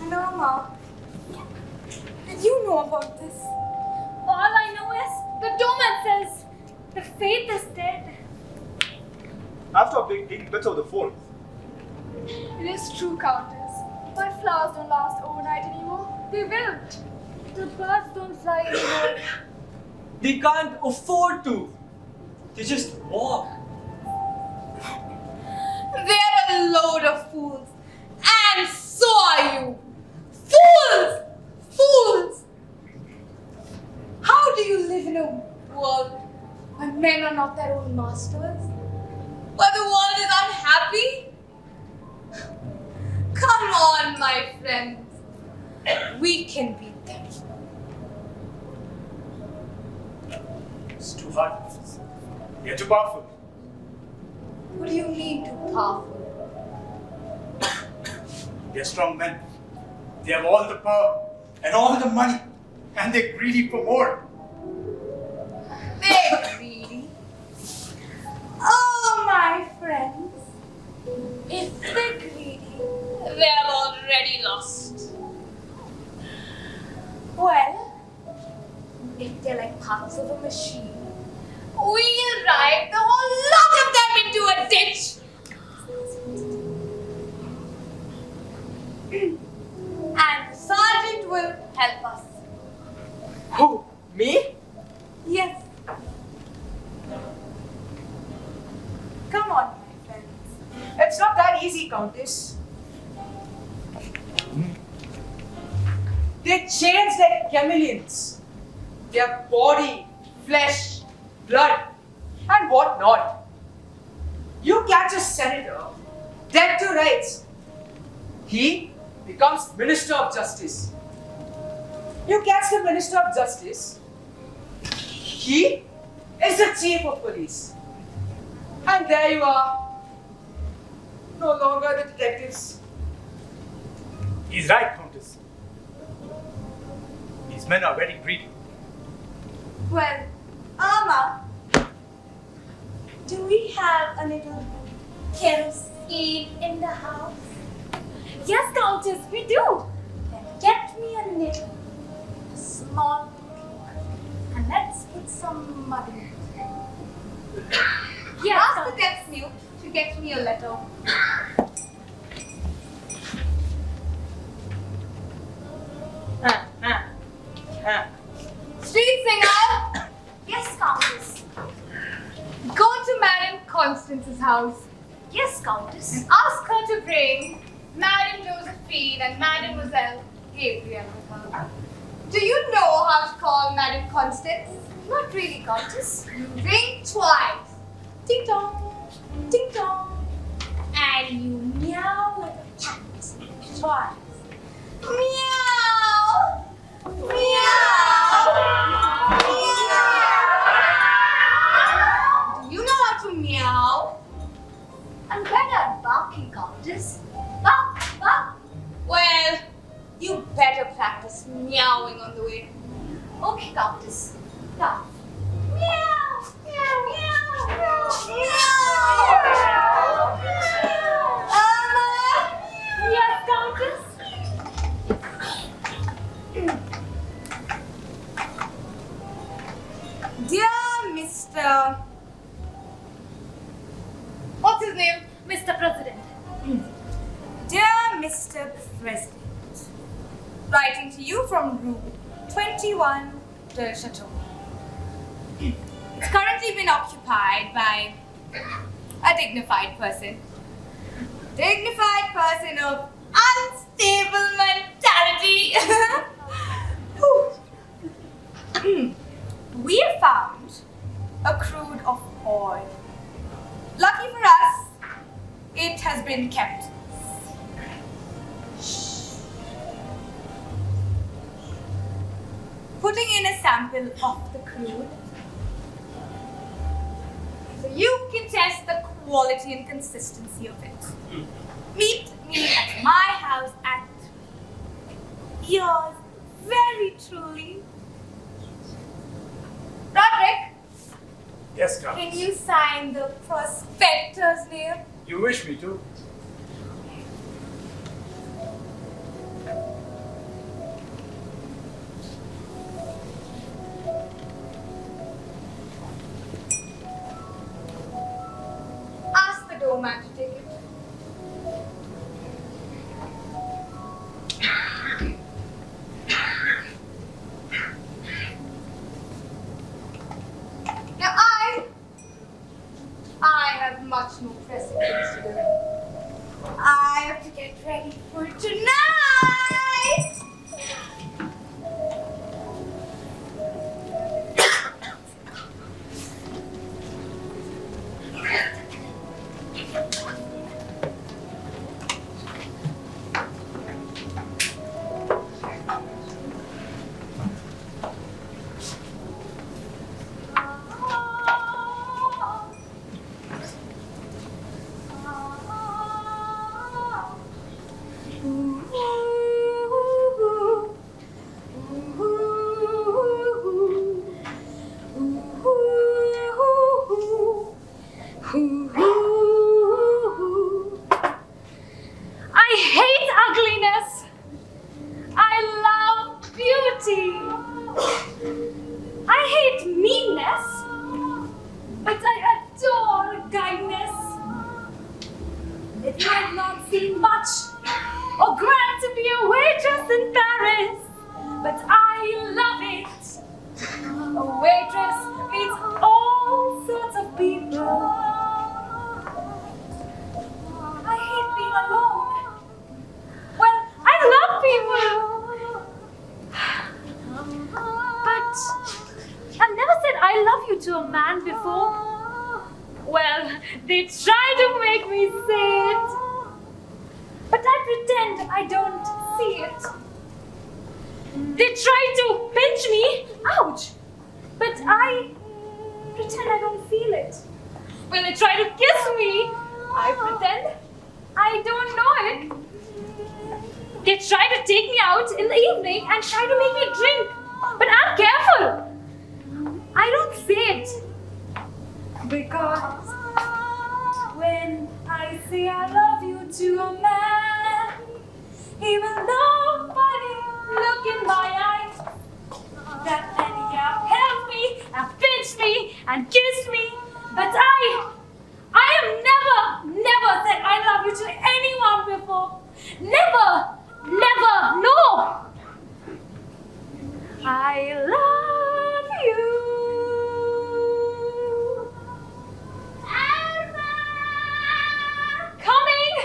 No, Ma. Did you know about this? All I know is the doorman says the faith is dead. After a big dig, bits of the phone. It is true, Countess. My flowers don't last overnight anymore. They wilt. The birds don't fly anymore. They can't afford to. They just walk. not their own masters? But the world is unhappy? Come on, my friends. We can beat them. It's too hard. You're too powerful. What do you mean too powerful? They're strong men. They have all the power and all the money, and they're greedy for more. They're greedy. Oh, my friends. If they're greedy, they're already lost. Well, if they're like parts of a machine, we'll drive the whole lot of them into a ditch. And the sergeant will help us. Who? Me? Yes. Come on, my friends. It's not that easy, Countess. They change like chameleons. Their body, flesh, blood, and what not. You catch a senator, dead to rights. He becomes Minister of Justice. You catch the Minister of Justice. He is the Chief of Police. And there you are. No longer the detectives. He's right, Countess. These men are very greedy. Well, Amma, do we have a little kerosene in the house? Yes, Countess, we do. Then get me a little small one. And let's put some mud in it. Yes, Ask the Countess. deaf mute to get me a letter. Street singer! Yes, Countess. Go to Madame Constance's house. Yes, Countess. And ask her to bring Madame Josephine and Mademoiselle Gabrielle with her. Do you know how to call Madame Constance? Not really, Countess. You ring twice. Ding dong, ding dong. And you meow like a cat twice. Meow! Meow! Meow! Do you know how to meow? I'm better at barking, Countess. Bark, bark. Well, you better practice meowing on the way. Okay, Countess. Now. Meow, meow, meow, meow, meow. Yes, Countess. Dear Mr. What's his name? Mr. President. Dear Mr. President, writing to you from room 21 de Chaillot. It's currently been occupied by a dignified person. Dignified person of unstable mentality. We have found a crude of oil. Lucky for us, it has been kept. Putting in a sample of the crude, so you can test the quality and consistency of it. Meet me at my house at yours very truly. Roderick, Yes, Countess. can you sign the prospector's name? You wish me to? Ask the doorman to take it. Now I have much more pressing things to do. I have to get ready for tonight. I hate ugliness. I love beauty. I hate meanness, but I adore kindness. If you have not seen much or grand to be a waitress in Paris, but I love it. A waitress meets all sorts of people. I hate being alone. Well, I love people. But I've never said I love you to a man before. Well, they try to make me say it. But I pretend I don't see it. They try to pinch me. Ouch. But I pretend I don't feel it. When they try to kiss me, I pretend I don't know it. They try to take me out in the evening and try to make me drink. But I'm careful. I don't say it. Because when I say I love you to a man, he will nobody look in my eyes. That then he have held me and pinched me and kissed me. But I have never said I love you to anyone before. Never, no. I love you. Emma! Coming!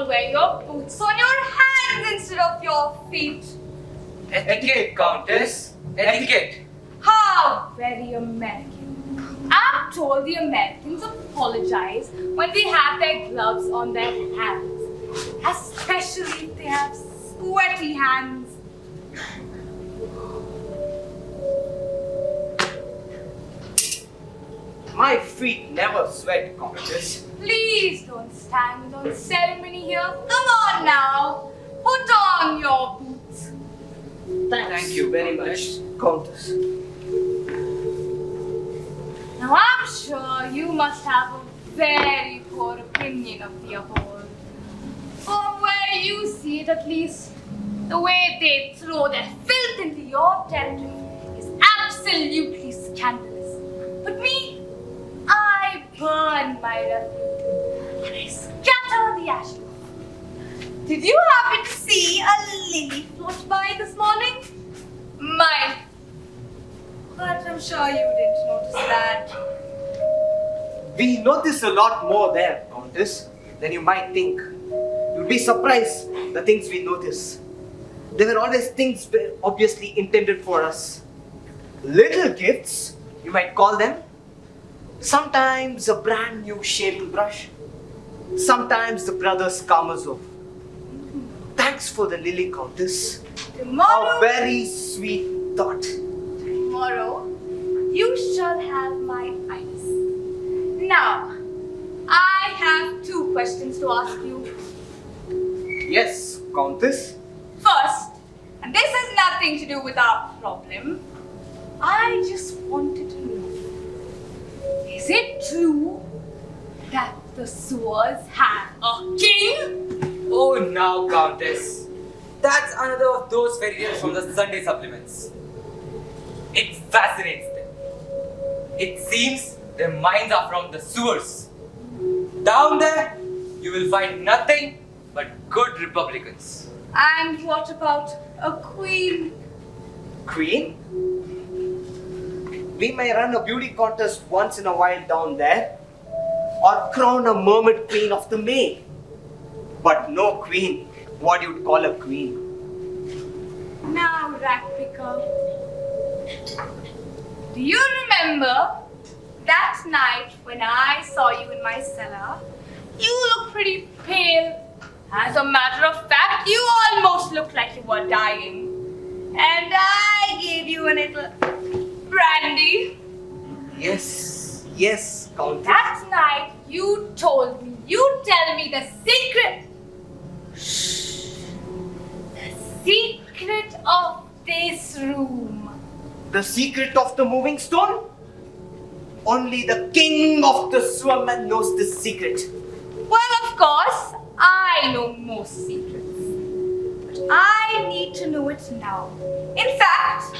Wear your boots on your hands instead of your feet. Etiquette, Countess. Etiquette. How very American. I'm told the Americans apologize when they have their gloves on their hands. Especially if they have sweaty hands. My feet never sweat, Countess. Please don't stand on ceremony here. Come on now. Put on your boots. Thank you very much, Countess. Now I'm sure you must have a very poor opinion of the abode. From where you see it at least, the way they throw their filth into your territory is absolutely scandalous. But me, I burn my refuse and I scatter the ashes. Did you happen to see a lily float by this morning? Mine. But I'm sure you didn't notice that. We notice a lot more there, Countess, than you might think. You'd be surprised the things we notice. There were always things obviously intended for us. Little gifts, you might call them. Sometimes a brand new shaving brush. Sometimes the brother's Karamazov. Thanks for the lily, Countess. Tomorrow, A very sweet thought. tomorrow, you shall have my eyes. Now, I have 2 questions to ask you. Yes, Countess. First, and this has nothing to do with our problem, I just wanted to know, is it true that the sewers have a king? Oh, now, Countess. That's another of those fairy tales from the Sunday supplements. It fascinates them. It seems their minds are from the sewers. Down there, you will find nothing but good Republicans. And what about a queen? Queen? We may run a beauty contest once in a while down there, or crown a mermaid queen of the May. But no queen, what you'd call a queen. Now, Ratpicker, do you remember that night when I saw you in my cellar? You looked pretty pale. As a matter of fact, you almost looked like you were dying. And I gave you a little brandy. Yes, Countess. That night, you told me, you tell me the secret. The secret of this room. The secret of the moving stone? Only the king of the sewermen knows this secret. Well, of course, I know most secrets. But I need to know it now. In fact,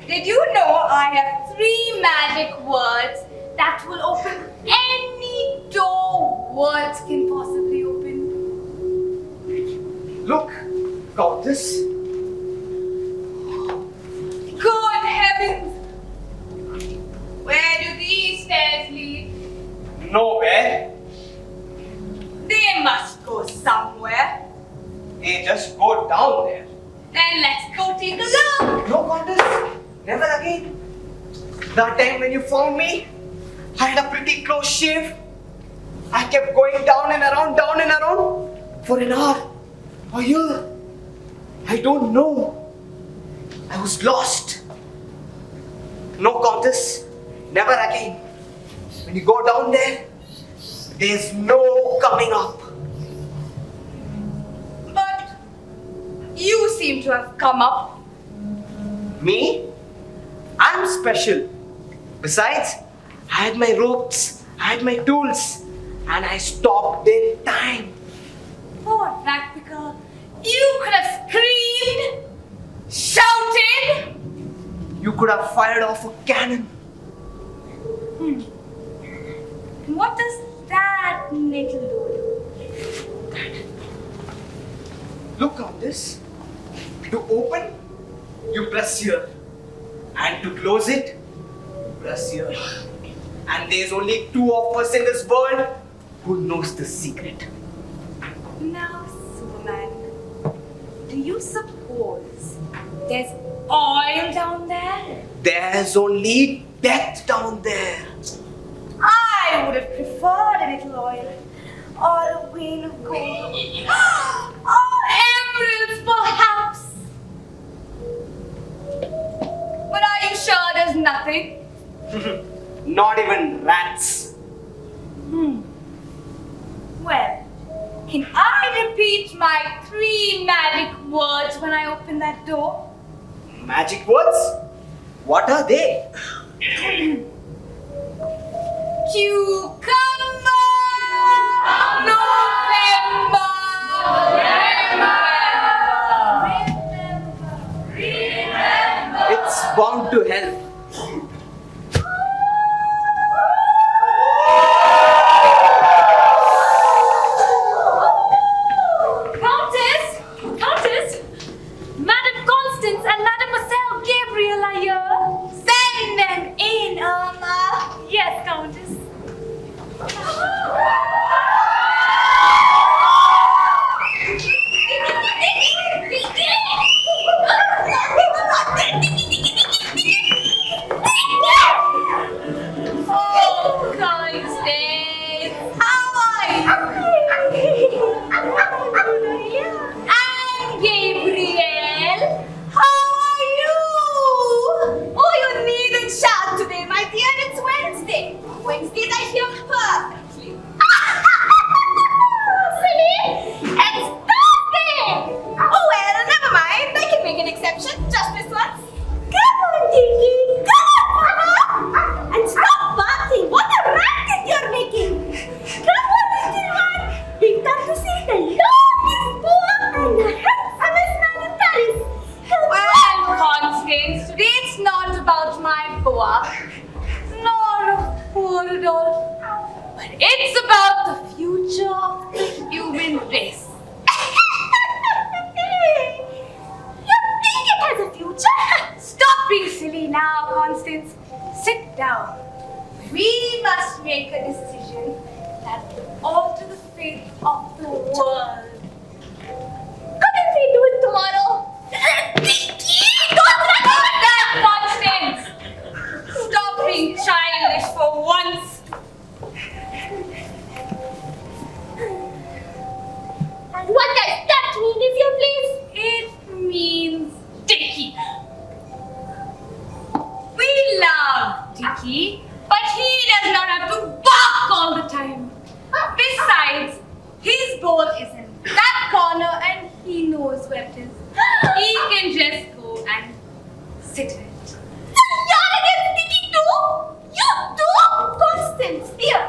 did you know I have 3 magic words that will open any door words can possibly open? Look, Countess. Good heavens! Where do these stairs lead? Nowhere. They must go somewhere. They just go down there. Then let's go take a look. No, Countess. Never again. That time when you found me, I had a pretty close shave. I kept going down and around for an hour, a year. I don't know. I was lost. No, Countess. Never again. When you go down there, there's no coming up. But you seem to have come up. Me? I'm special. Besides, I had my ropes, I had my tools, and I stopped in time. Oh, Ratpicker, you could have screamed, shouted. You could have fired off a cannon. And what does that little do? Look on this. To open, you press here. And to close it, you press here. And there's only 2 of us in this world who knows the secret. Now, Superman, do you suppose there's oil down there? There's only death down there. I would have preferred a little oil or a vein of gold. Or emeralds, perhaps. But are you sure there's nothing? Not even rats. Well, can I repeat my 3 magic words when I open that door? Magic words? What are they? Cucumber! November! Remember! It's bound to help. Countess! Madame Constance and Mademoiselle Gabriel are here. Send them in, Irma! Yes, Countess. hear perfectly. Silly! It's Thursday! Oh well, never mind. I can make an exception. Just this once. Come on, Tiki. Come on, Papa. And stop barking. What a racket you're making. Come on, little one. We've come to see the longest poem and the handsomest man in Paris. Well, Constance, today it's not about my boa, nor of poor Rudolph, but it's about the future of the human race. You think it has a future? Stop being silly now, Constance. Sit down. We must make a decision that will alter the fate of the world. Couldn't we do it tomorrow? Don't stop that, Constance! Stop being childish for once. And what does that mean, if you please? It means Dickie. We love Dickie, but he does not have to bark all the time. Besides, his bowl is in that corner and he knows where it is. He can just go and sit in it. You're against Dickie too? You too? Constance, dear.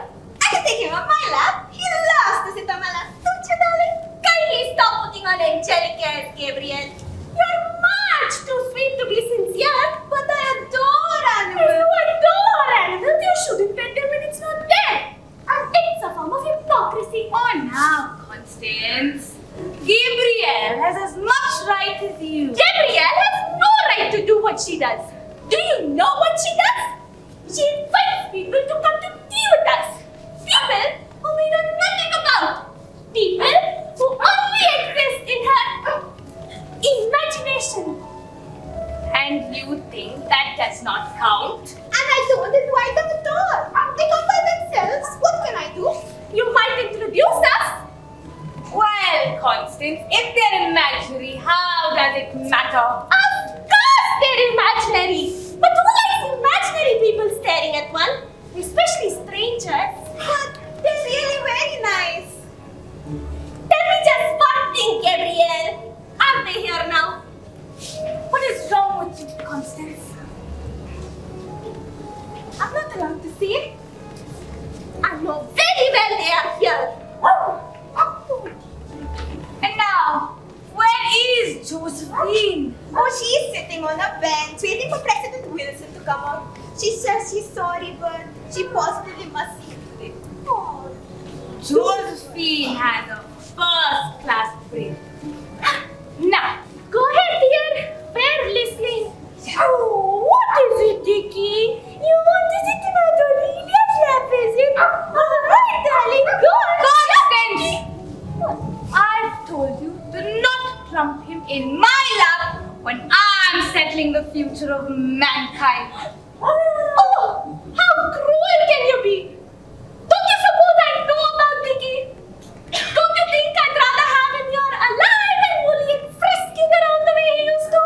I can take him on my lap. He loves to sit on my lap. Don't you, darling? Kindly stop putting on angelic airs, Gabriel. You're much too sweet to be sincere, but I adore animals. You adore animals? You shouldn't pet them when it's not there. And it's a form of hypocrisy. Oh, now, Constance. Gabrielle has as much right as you. Gabrielle has no right to do what she does. Do you know what she does? She invites people to come to tea with us. People whom we know nothing about. People who only exist in her imagination. And you think that does not count? And I don't invite them at all. They come by themselves. What can I do? You might introduce us. Well, Constance, if they're imaginary, how does it matter? Of course they're imaginary. But who likes imaginary people staring at one? Especially strangers. But they're really very nice. Tell me just one thing, Gabrielle. Are they here now? What is wrong with you, Constance? I'm not allowed to see. I know very well they are here. And now, where is Josephine? Oh, she's sitting on a bench waiting for President Wilson to come out. She says she's sorry, but she positively must see you today. Oh. Josephine has a first-class brain. Now, Go ahead, dear. We're listening. Oh, what is it, Dickie? You want to sit in Adolinia's lap, is it? All right, darling, go Constance! I've told you, do not plump him in my lap when I'm settling the future of mankind. Oh, how cruel can you be? Don't you suppose I know about Dickie? Don't you think I'd rather have him here alive and woolly and frisking around the way he used to?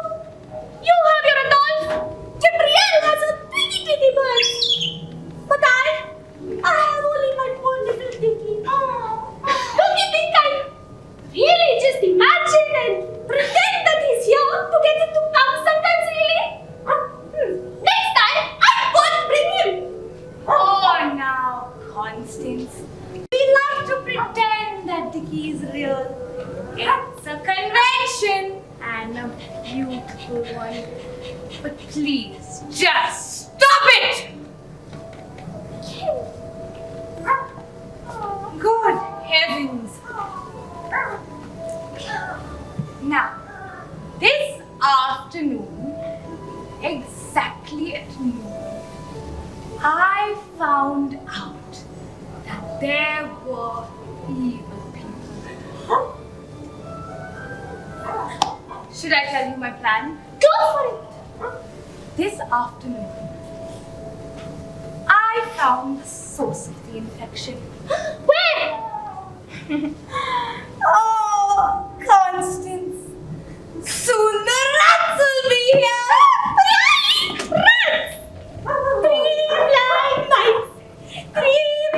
You have your Adolphe. Gabrielle has a pretty bird. But I have only my poor little Dickie. Don't you think I really just imagine and pretend that he's here to get him to come sometimes, really? Next time, I'm going to bring him. Oh, now, Constance. We like to pretend that Dickie is real. It's a convention and a beautiful one. But please, just stop it! Good heavens! Now, this afternoon, exactly at noon, I found out that there were evil people. Should I tell you my plan? Go for it. This afternoon, I found the source of the infection. Where? Oh, Constance, soon the rats will be here. Rats! 3 blind mice, 3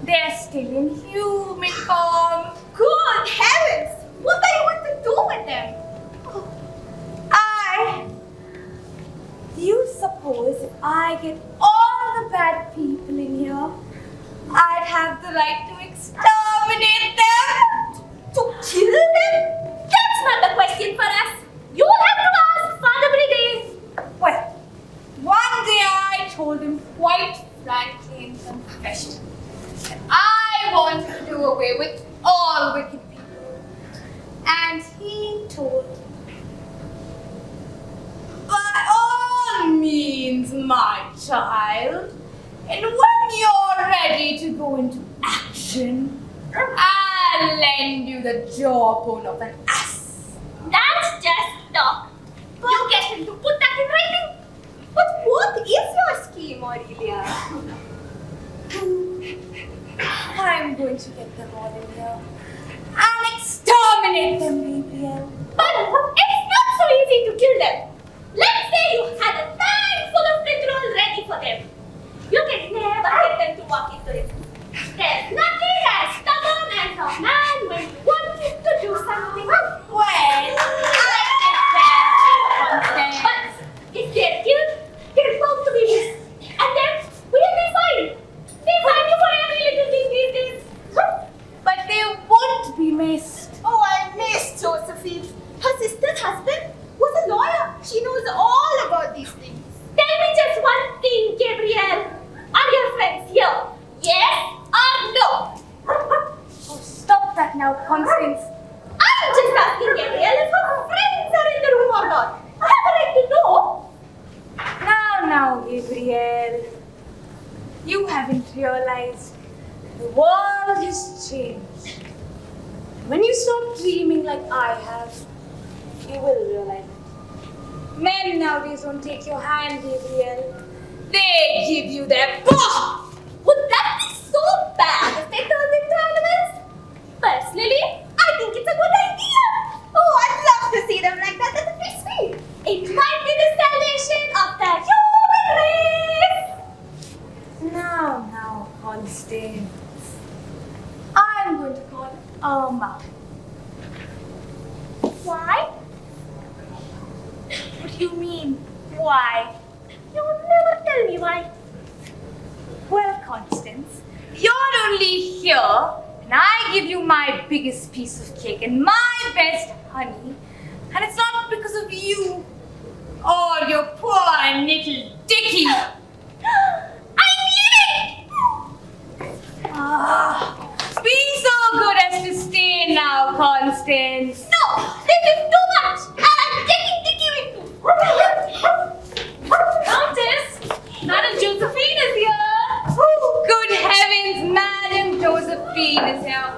They're still in human form. Good heavens! What do you want to do with them? Do you suppose if I get all the bad people in here, I'd have the right to exterminate them? To kill them? That's not the question for us. You'll have to ask Father Brigade. Well, one day I told him quite frankly in confession that I want to do away with all wicked people. And he told me, by all means, my child, and when you're ready to go into action, I'll lend you the jawbone of an ass. That's just talk. You get him to put that in writing. But what is your scheme, Aurelia? I'm going to get them all in here and exterminate them, Gabriel. But it's not so easy to kill them. Let's say you had a bag full of petrol ready for them. You can never get them to walk into it. There's nothing as stubborn as a man when you want him to do something. Well, I get that. But if they're killed, they're bound to be missed. And then we'll be fine. They find you for every little thing these days. But they won't be missed. Oh, I miss Josephine. Her sister's husband was a lawyer. She knows all about these things. Tell me just one thing, Gabriel. Are your friends here? Yes or no? Oh, stop that now, Constance. I'm just asking Gabriel if her friends are in the room or not. I have a right to know. Now, Gabriel. You haven't realized the world has changed. When you stop dreaming like I have, you will realize it. Men nowadays don't take your hand, Gabriel. They give you their paw! Would that be so bad if they turned into animals? Personally, I think it's a good idea. Oh, I'd love to see them like that. That'd be sweet. It might be the salvation of the human race. Now, Constance. I'm going to call Irma. Why? What do you mean, why? You never tell me why. Well, Constance, you're only here and I give you my biggest piece of cake and my best honey. And it's not because of you or your poor little Dickie. I'm leaving! Be so good as to stay now, Constance. No, this is too much. I'm taking Dickie with you. Countess, Madam Josephine is here. Good heavens, Madam Josephine is here.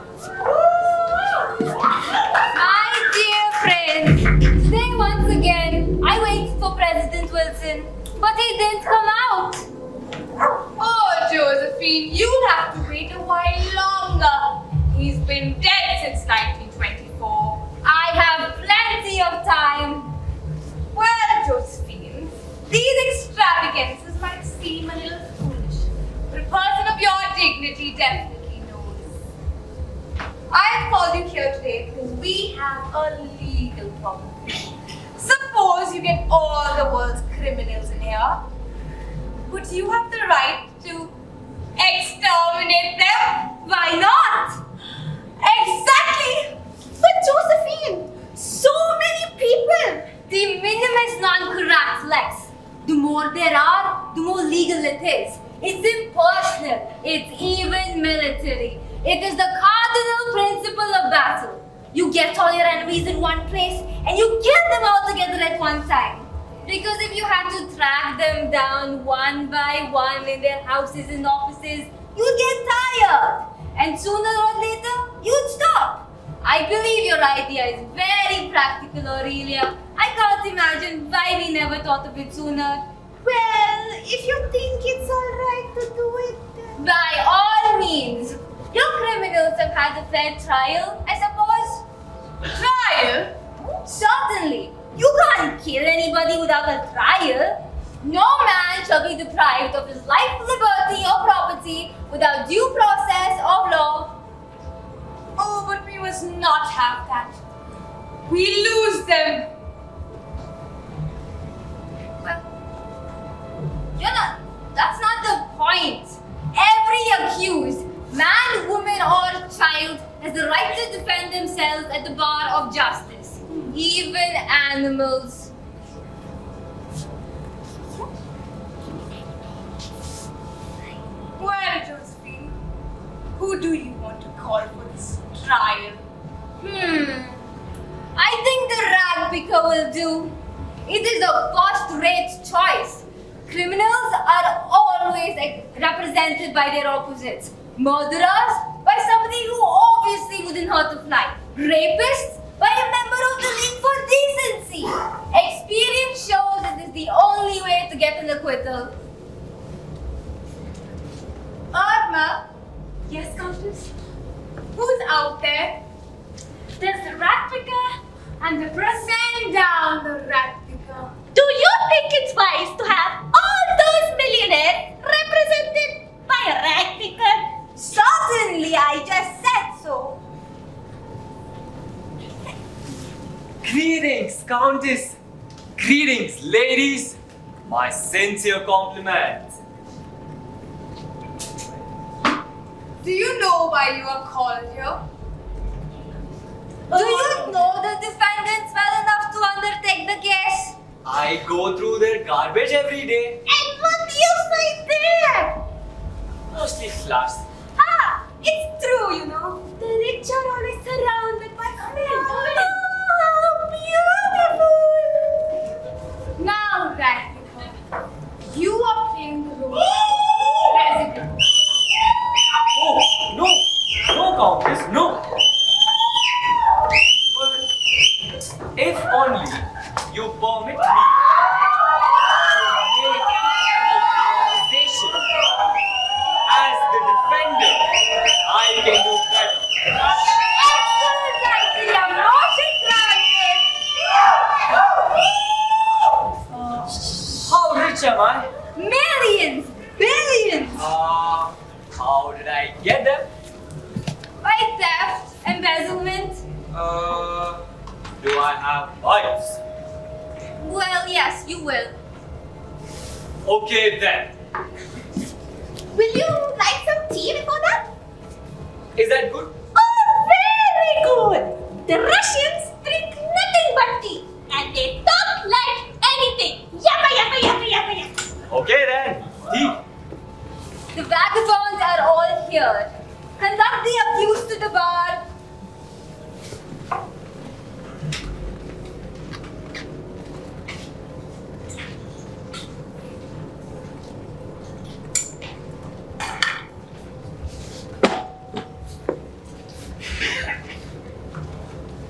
My dear friends, today once again, I waited for President Wilson, but he didn't come out. Oh, Josephine, you'll have to wait a while longer. He's been dead since 1924. I have plenty of time. Well, Josephine, these extravagances might seem a little foolish, but a person of your dignity definitely knows. I have called you here today because we have a legal problem. Suppose you get all the world's criminals in here. Would you have the right to exterminate them? Why not? Exactly! But Josephine, so many people! De minimis non curat lex. The more there are, the more legal it is. It's impersonal. It's even military. It is the cardinal principle of battle. You get all your enemies in one place and you kill them all together at one time. Because if you had to track them down one by one in their houses and offices, you'd get tired. And sooner or later, you'd stop. I believe your idea is very practical, Aurelia. I can't imagine why we never thought of it sooner. Well, if you think it's alright to do it, then... By all means. Your criminals have had a fair trial, I suppose. Trial? Certainly. You can't kill anybody without a trial. No man shall be deprived of his life, liberty, or property without due process of law. Oh, but we must not have that. We lose them. Well, that's not the point. Every accused, man, woman, or child, has the right to defend themselves at the bar of justice. Even animals. Well, Josephine, who do you want to call for this trial? I think the rag picker will do. It is a first-rate choice. Criminals are always represented by their opposites. Murderers by somebody who obviously wouldn't hurt a fly. Rapists by a member of the League for Decency. Experience shows that this is the only way to get an acquittal. Arma, Yes, Countess? who's out there? There's the rat picker and the Send down the rat picker. Do you think it's wise to have all those millionaires represented by a rag picker? Certainly, I just said so. Greetings, Countess. Greetings, ladies. My sincere compliments. Do you know why you are called here? Do you know the defendants well enough to undertake the case? I go through their garbage every day. And what do you find there? Mostly sluts. Ah, it's true, you know. The rich are always surrounded by women. Oh, beautiful. Now, rat picker, you are playing the role of president. Oh, no. No, Countess, no. But if only you permit me to make accusation as the defender, I can do better. Excellent idea, motion granted. How rich am I? Millions, billions. How did I get them? By theft, embezzlement. Do I have wives? Well, yes, you will. Okay then. Will you like some tea before that? Is that good? Oh, very good. The Russians drink nothing but tea, and they talk like anything. Yappa, yappa, yappa, yappa, yappa. Okay then. Tea. The vagabonds are all here. Conduct the accused to the bar.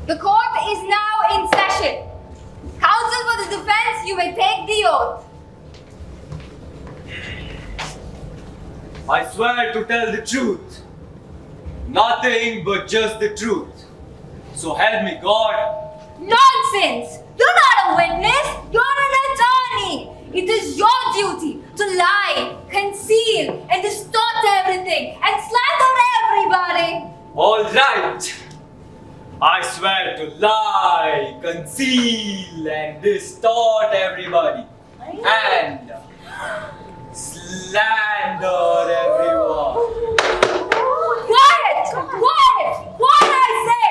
The court is now in session. Counsel for the defense, you may take the oath. I swear to tell the truth. Nothing but just the truth. So help me God. Nonsense! You're not a witness, you're an attorney. It is your duty to lie, conceal, and distort everything and slander everybody. All right. I swear to lie, conceal, and distort everybody. And slander everyone. Quiet! Quiet! Quiet, I say!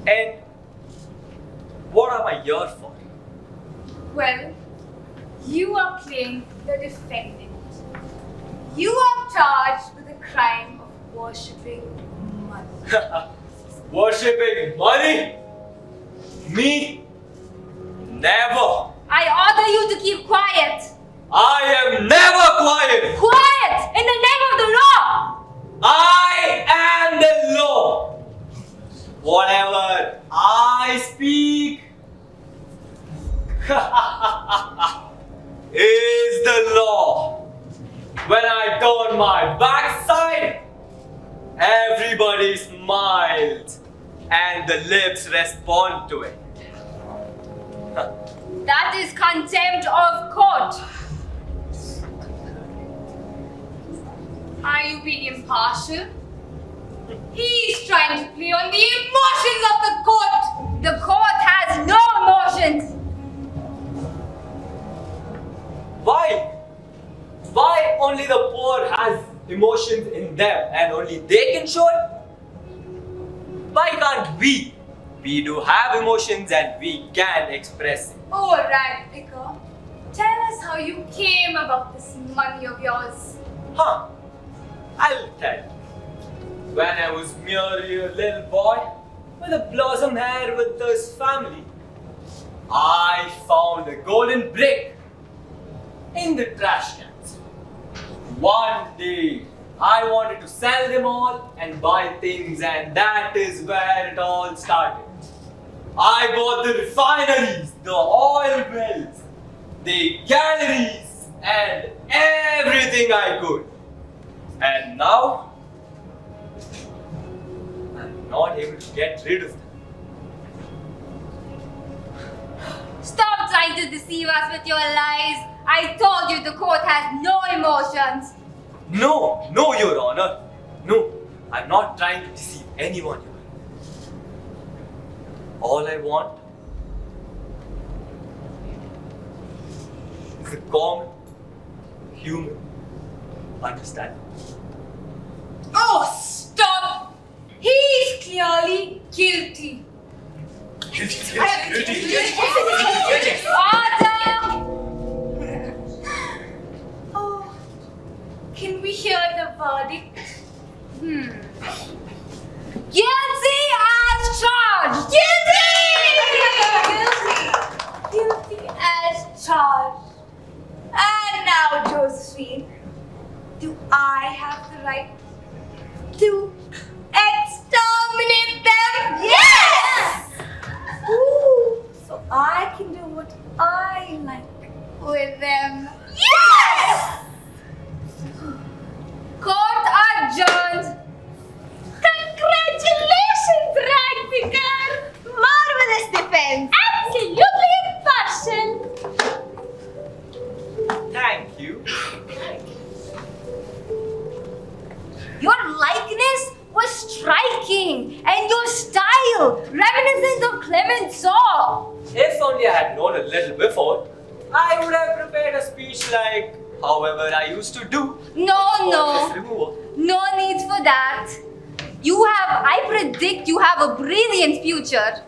And what am I here for? Well, you are playing the defendant. You are charged with the crime of worshipping money. Worshipping money? Me? Never. I order you to keep quiet. I am never quiet. Quiet! In the name of the law! I am the law. Whatever I speak is the law. When I turn my backside, everybody smiled. and the lips respond to it. That is contempt of court. Are you being impartial? He's trying to play on the emotions of the court. The court has no emotions. Why? Why only the poor has emotions in them and only they can show it? Why can't we? We do have emotions and we can express it. All right, Picker. Tell us how you came about this money of yours. I'll tell you. When I was merely a little boy with a blossom hair with his family, I found a golden brick in the trash cans. One day, I wanted to sell them all and buy things, and that is where it all started. I bought the refineries, the oil wells, the galleries, and everything I could. And now, I'm not able to get rid of them. Stop trying to deceive us with your lies. I told you the court has no emotions. No, Your Honor. No, I'm not trying to deceive anyone, Your Honor. All I want is a common human understanding. Oh, stop! He's clearly guilty. Guilty. Order! Oh, can we hear the verdict? Guilty as charged! Guilty as charged. And now, Josephine, do I have the right to exterminate them? Yes! Ooh, so I can do what I like with them. Yes! Court adjourned. Congratulations, Ragpicker! Marvelous defense! Absolutely impartial! Thank you. Your likeness was striking, and your style reminiscent of Clemenceau. If only I had known a little before, I would have prepared a speech like however I used to do. No. This remover. No need for that. I predict you have a brilliant future.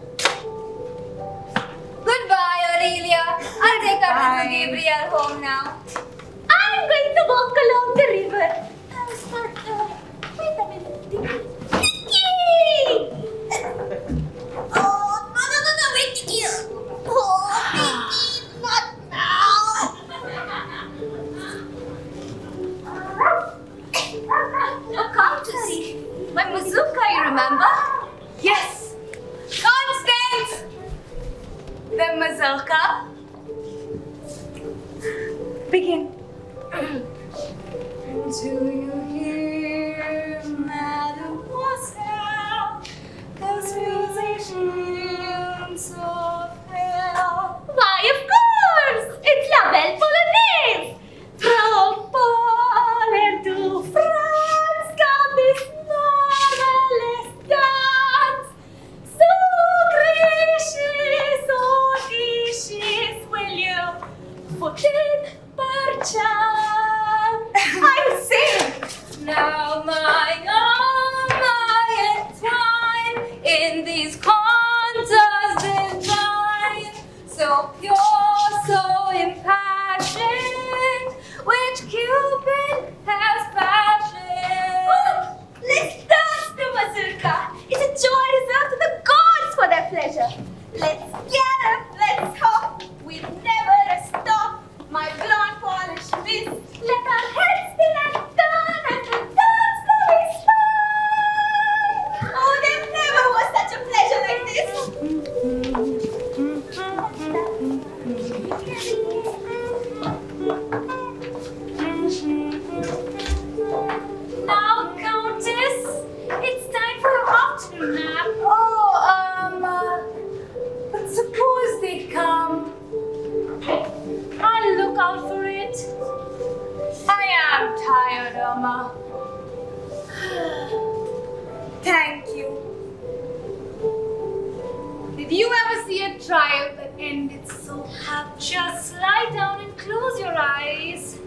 Goodbye, Aurelia. I'll take our little Gabriel home now. I'm going to walk along the river. Wait a minute. Yay! Oh, no, wait, Tiki. Oh, Tiki, not now. Oh, Countess. My mazurka, you remember? Yes. Constance! The mazurka. Begin. Do you hear Mademoiselle, those musicians so fair? Why, of course! It's La Belle Polonaise! From Poland to France, come this marvelous dance. So gracious, so delicious, will you put in perchance? I sing! Now my arm I entwine in these contours divine, so pure, so impassioned, which Cupid has fashioned. Let's dance the mazurka. It's a joy reserved to the gods for their pleasure. Let's gallop, let's hop, we'll never stop. My blonde polished miss, let our heads spin and turn and the dance go is fun. Oh, there never was such a pleasure like this. Now, Countess, it's time for your afternoon nap. Oh, out for it? I am tired, Irma. Thank you. Did you ever see a trial that ended so happy? Just lie down and close your eyes.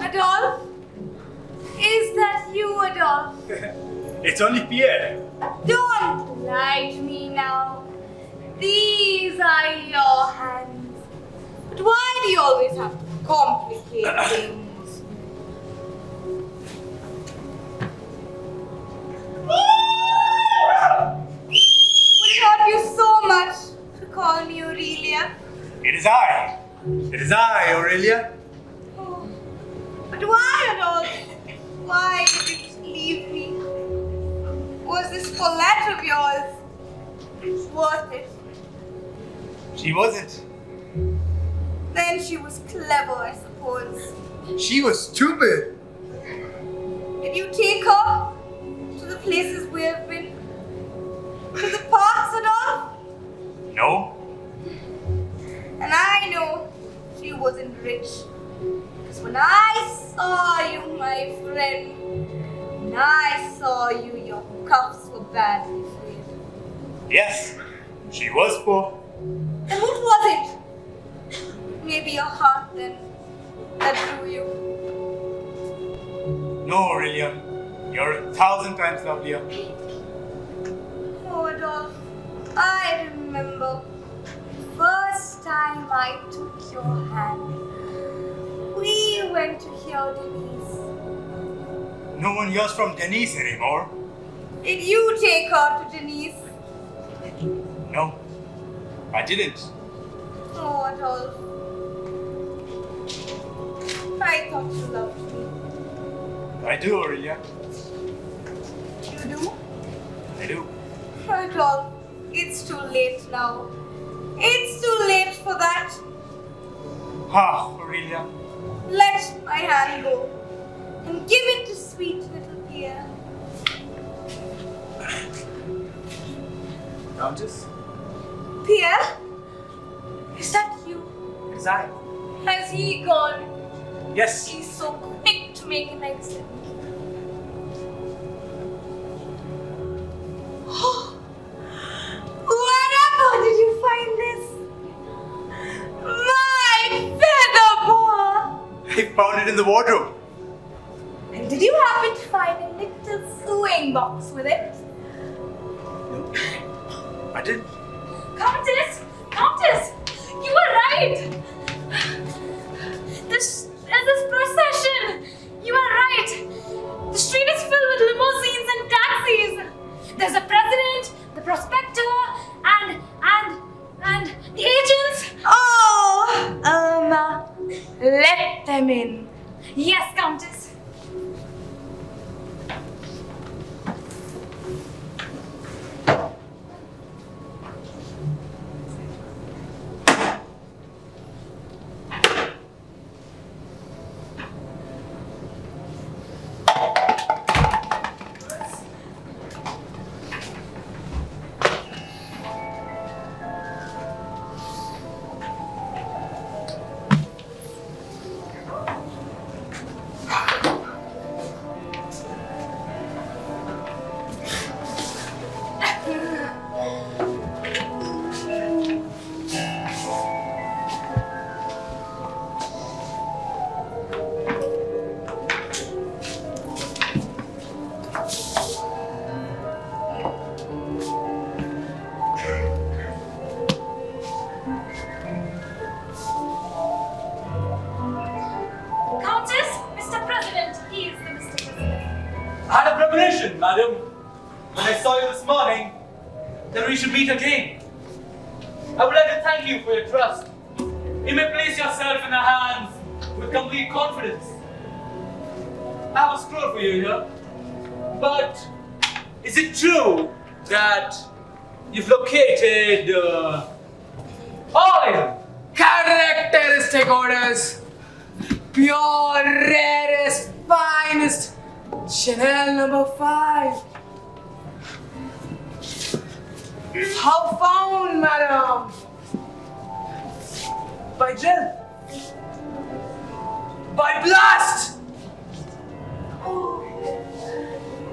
Adolphe? Is that you, Adolphe? It's only Pierre. Don't lie to me now. These are your hands. But why do you always have to complicate things? Would it hurt you so much to call me Aurelia? It is I. It is I, Aurelia. Oh. But why, Adolphe? Why did you leave me? Was this Follette of yours worth it? She wasn't. Then she was clever, I suppose. She was stupid. Did you take her to the places we have been? To the parks and all? No. And I know she wasn't rich. Because when I saw you, my friend, when I saw you, your cuffs were badly frayed. Yes, she was poor. And what was it? Maybe your heart then that drew you. No, Aurelia. You're 1,000 times lovelier. Oh, Adolphe, I remember the first time I took your hand. We went to hear Denise. No one hears from Denise anymore. Did you take her to Denise? No, I didn't. Oh, Adolphe. I thought you loved me. I do, Aurelia. You do? I do. Adolphe, it's too late now. It's too late for that. Ah, Aurelia. Let my hand go and give it to sweet little Pierre. Countess? Pierre? Is that you? It is I. Has he gone? Yes. He's so quick to make an exit. Wherever did you find this? My feather boa! I found it in the wardrobe. And did you happen to find a little sewing box with it? No, I didn't. Countess! Countess! You were right! There's this procession! You are right! The street is filled with limousines and taxis! There's the president, the prospector, and the agents! Oh, let them in. Yes, Countess! Madam, when I saw you this morning, that we should meet again. I thank you for your trust. You may place yourself in our hands with complete confidence. I have a scroll for you here. But is it true that you've located oil? Characteristic orders. Pure, rarest, finest. Chanel number 5. How found, madam? By drill. By blast.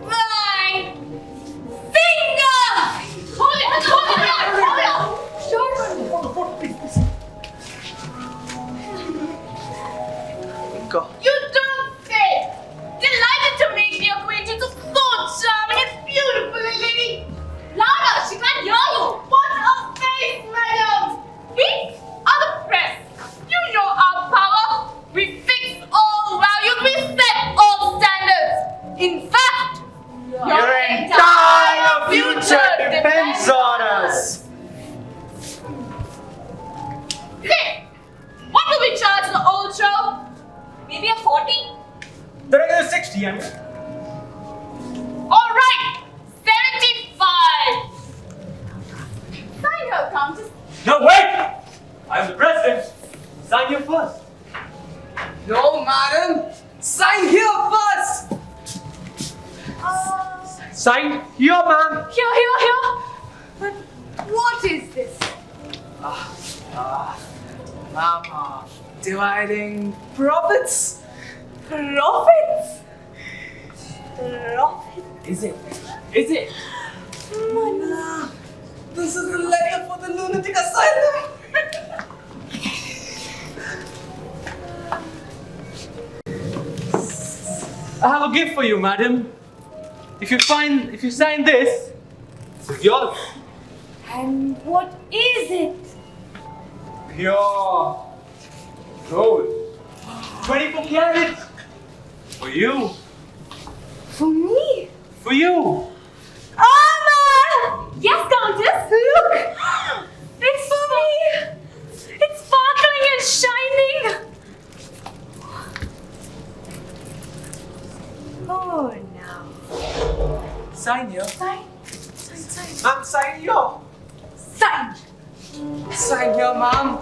My finger! Hold it! Go. You don't say! Delighted to make the acquaintance of so charming and beautiful a lady! Louder! She can't hear you! What a face, madam! We are the press. You know our power. We fix all values. We set all standards. In fact, Your entire future depends on us. Hey, what will we charge the old show? Maybe a 40? The regular 60, I mean. All right, 75. Sign here, Countess. No, wait! I'm the president. Sign you first. No, madam. Sign here first. Sign here, ma'am. Here. But what is this? Mama, dividing profits. Profits? Is it? Mana, this is a letter for the lunatic asylum. I have a gift for you, madam. If you sign this, it's yours. And what is it? Pure gold. 24 carats. For you. For me? For you. Anna! Yes, Countess. Look! It's for me. It's sparkling and shining. Oh, now. Sign here. Sign. Ma'am, sign here. Sign. Sign here, ma'am.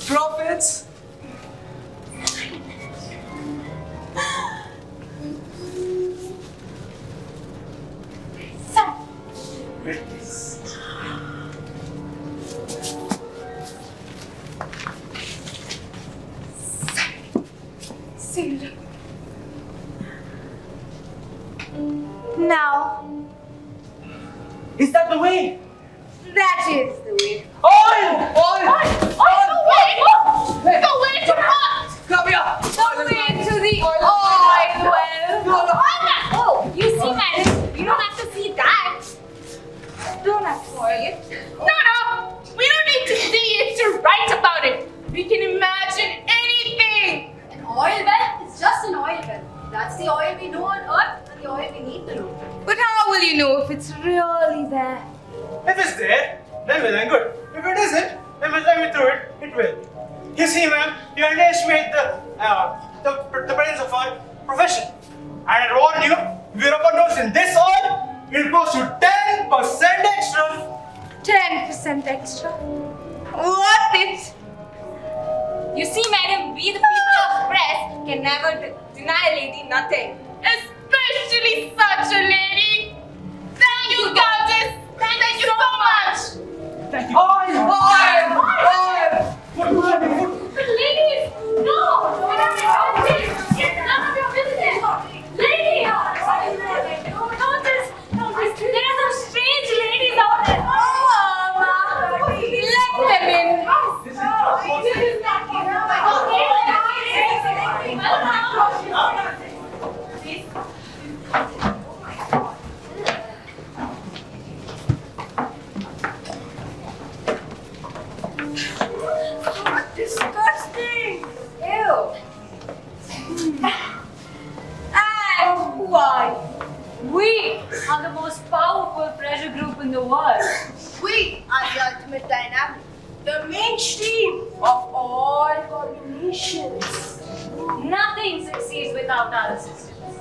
Profits. Sign. Sealed. Now, Is that the way? that is the way. Oil! The way to what? Come here. The way to the oil well. Oh, you see, madam, you don't have to see that. Don't have to spoil it. No, we don't need to see it to write about it. We can imagine anything. An oil well is just an oil well. That's the oil we know on earth and the oil we need to know. But how will you know if it's really there? If it's there, then well and good. If it isn't, then we'll dive through it. It will. You see, ma'am, you underestimate the presence of our profession. And I warn you, if you're overdosed in this oil, it'll cost you 10% extra. 10% extra. Worth it. You see, madam, we the people of press can never deny a lady nothing. Especially such a lady. Thank you, Countess. Thank you so much. Thank you. Oil. But ladies, no! It's none of your business! Ladies! Countess, there are some strange ladies out there. Oh, let them in. Disgusting! Ew! And why? We are the most powerful pressure group in the world. We are the ultimate dynamic. the mainstream of all combinations. Nothing succeeds without our assistance.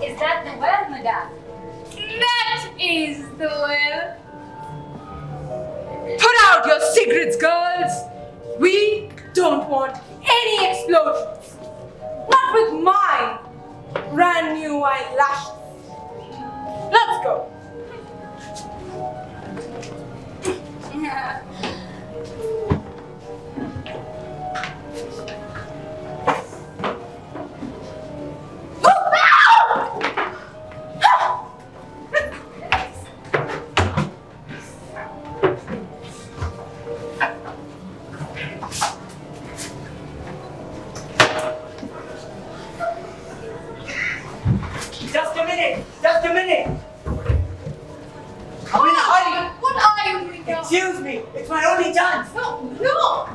Is that the well, madame? That is the well. Put out your cigarettes, girls. We don't want any explosions. Not with my brand new eyelashes. Let's go. Just a minute! Just a minute! I'm in a hurry! What are you doing here? Excuse me! It's my only chance! No, no!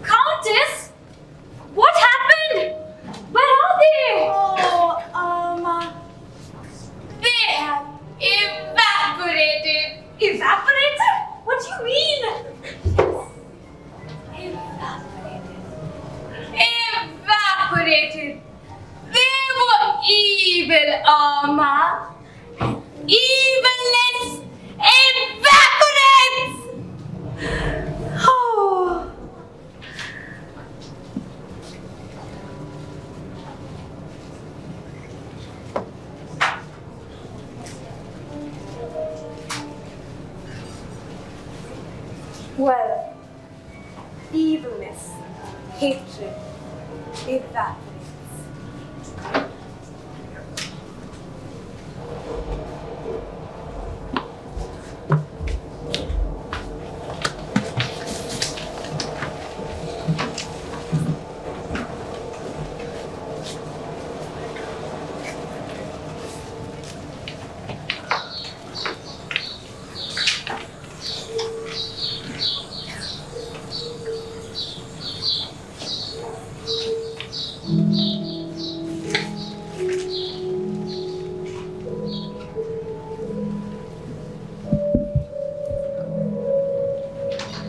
Countess? What happened? Where are they? They have evaporated. Evaporated? What do you mean? Evaporated. They were evil, Irma. Evilness evaporates. Oh. Well, evilness, hatred, evaporates.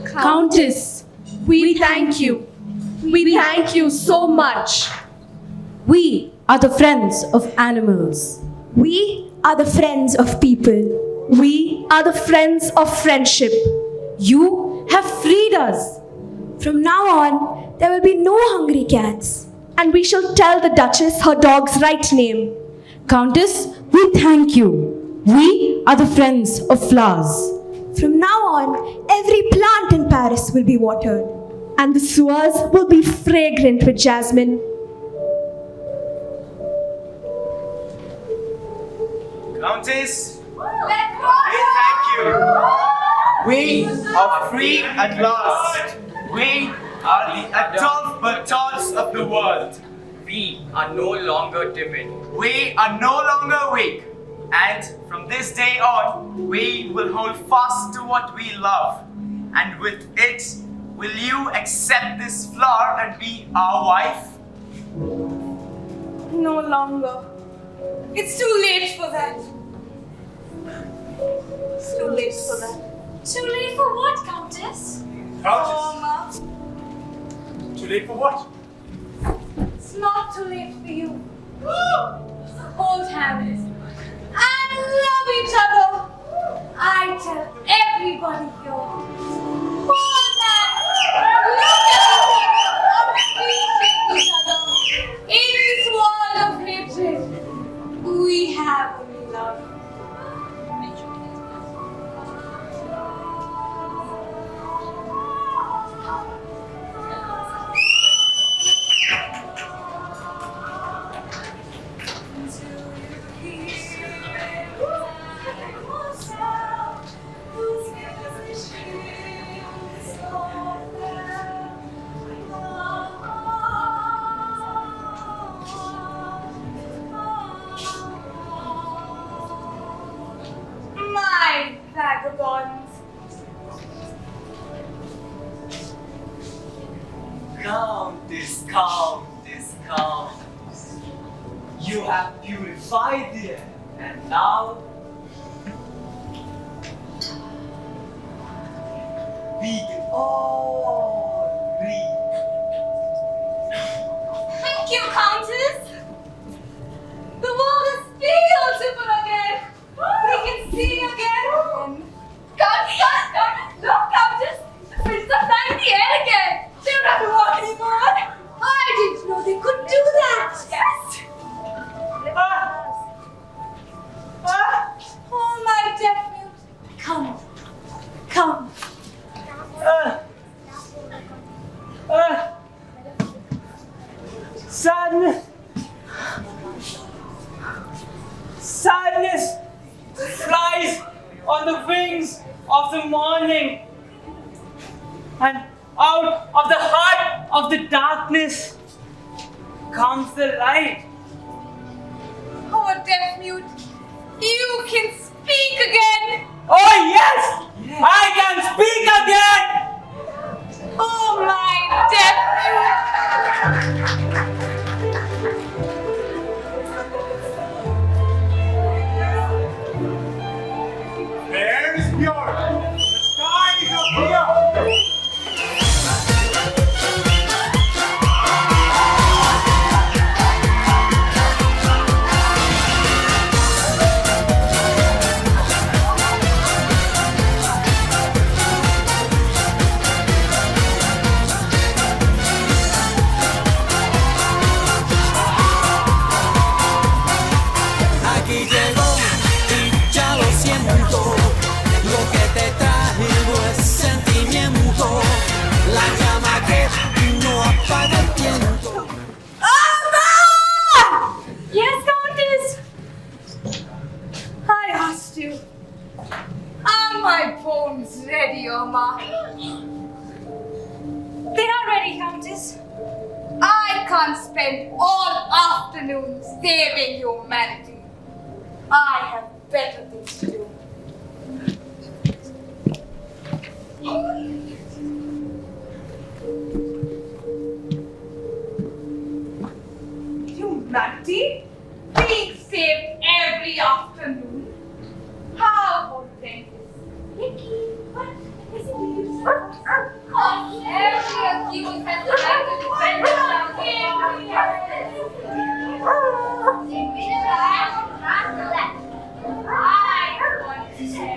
Countess, we thank you. We thank you so much. We are the friends of animals. We are the friends of people. We are the friends of friendship. You have freed us. From now on, there will be no hungry cats. And we shall tell the Duchess her dog's right name. Countess, we thank you. We are the friends of flowers. From now on, every plant in Paris will be watered. And the sewers will be fragrant with jasmine. Countess, we thank you. We are free at last. We are the adult batons of the world. We are no longer timid. We are no longer weak. And from this day on, we will hold fast to what we love. And with it, will you accept this flower and be our wife? No longer. It's too late for that. It's too late for that. Too late for what, Countess? Countess, too late for what? It's not too late for you. Hold hands and love each other. I tell everybody here. Hold hands, look at each other, appreciate each other. In this world of hatred, we have only love. Discount. You have purified the air, and now we can all breathe. Thank you, Countess. The world is beautiful again. We can see again. Cut. Look, Countess. The fish are flying in the air again. They don't have to walk anymore. I didn't know they could do that. Yes. Oh, my deaf mute. Come. Sadness flies on the wings of the morning, and out of the heart of the darkness comes the light. Oh, deaf mute. You can speak again. Oh yes! I can speak again! Oh, my deaf mute. The air is pure. The sky is clear. Aquí llegó y ya lo siento. Lo que te traigo es sentimiento. La llama que no apaga el viento. Yes, Countess. I asked you. Are my bones ready, Oma? They are ready, Countess. I can't spend all afternoon saving humanity. I have better things to do. Humanity? Being saved every afternoon? How authentic. Vicky, what? Is it you? Every accused has the right to defend themselves. I want to say.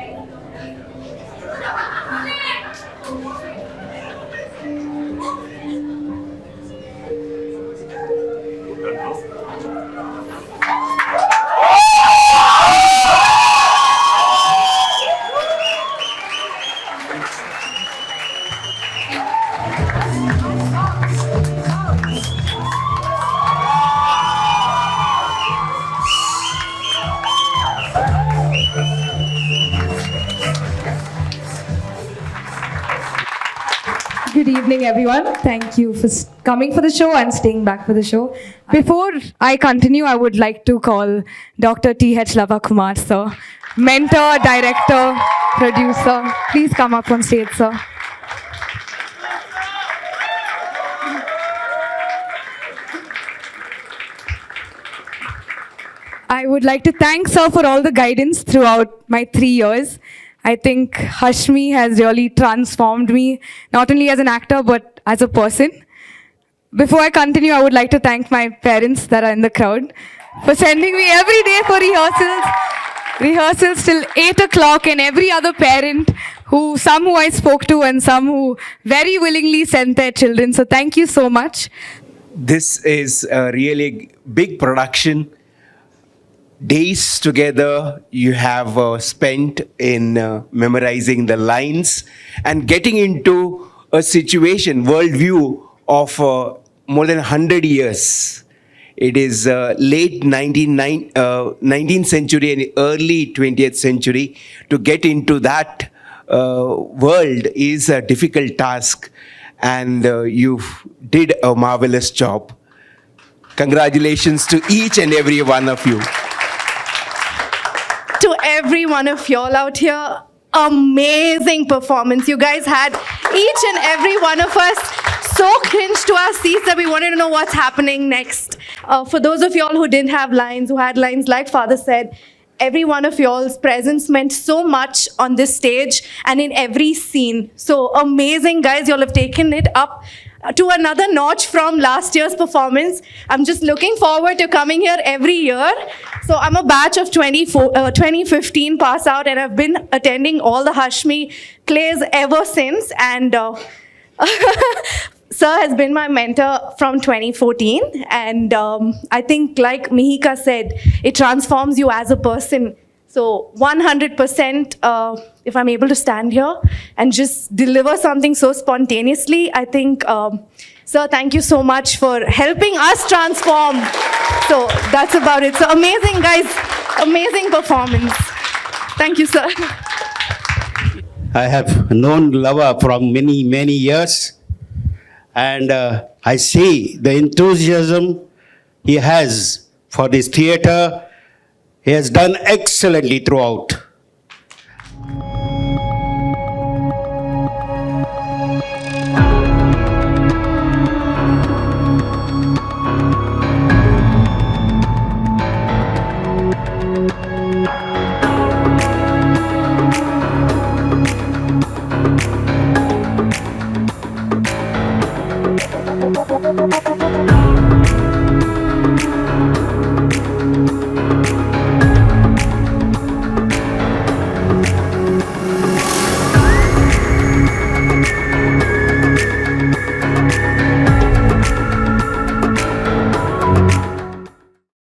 Good evening, everyone. Thank you for coming for the show and staying back for the show. Before I continue, I would like to call Dr.T H Lavakumar, sir. Mentor, director, producer. Please come up on stage, sir. I would like to thank sir for all the guidance throughout my 3 years. I think Hashmi has really transformed me, not only as an actor, but as a person. Before I continue, I would like to thank my parents that are in the crowd for sending me every day for rehearsals till 8 o'clock, and every other parent some who I spoke to and some who very willingly sent their children. So thank you so much. This is a really big production. Days together you have spent in memorizing the lines and getting into a situation, worldview of more than 100 years. It is late 19th century and early 20th century. To get into that world is a difficult task, and you did a marvelous job. Congratulations to each and every one of you. To every one of y'all out here, amazing performance. You guys had, each and every one of us, so cringe to our seats that we wanted to know what's happening next. For those of y'all who didn't have lines, who had lines, like Father said, every one of y'all's presence meant so much on this stage and in every scene. So amazing, guys. Y'all have taken it up to another notch from last year's performance. I'm just looking forward to coming here every year. So I'm a batch of 2015 pass out, and I've been attending all the Hashmi plays ever since. And Sir has been my mentor from 2014, and I think, like Mihika said, it transforms you as a person. So 100%, if I'm able to stand here and just deliver something so spontaneously, I think, Sir, thank you so much for helping us transform. So that's about it. So amazing, guys. Amazing performance. Thank you, sir. I have known Lava from many, many years. And I see the enthusiasm he has for this theatre. He has done excellently throughout.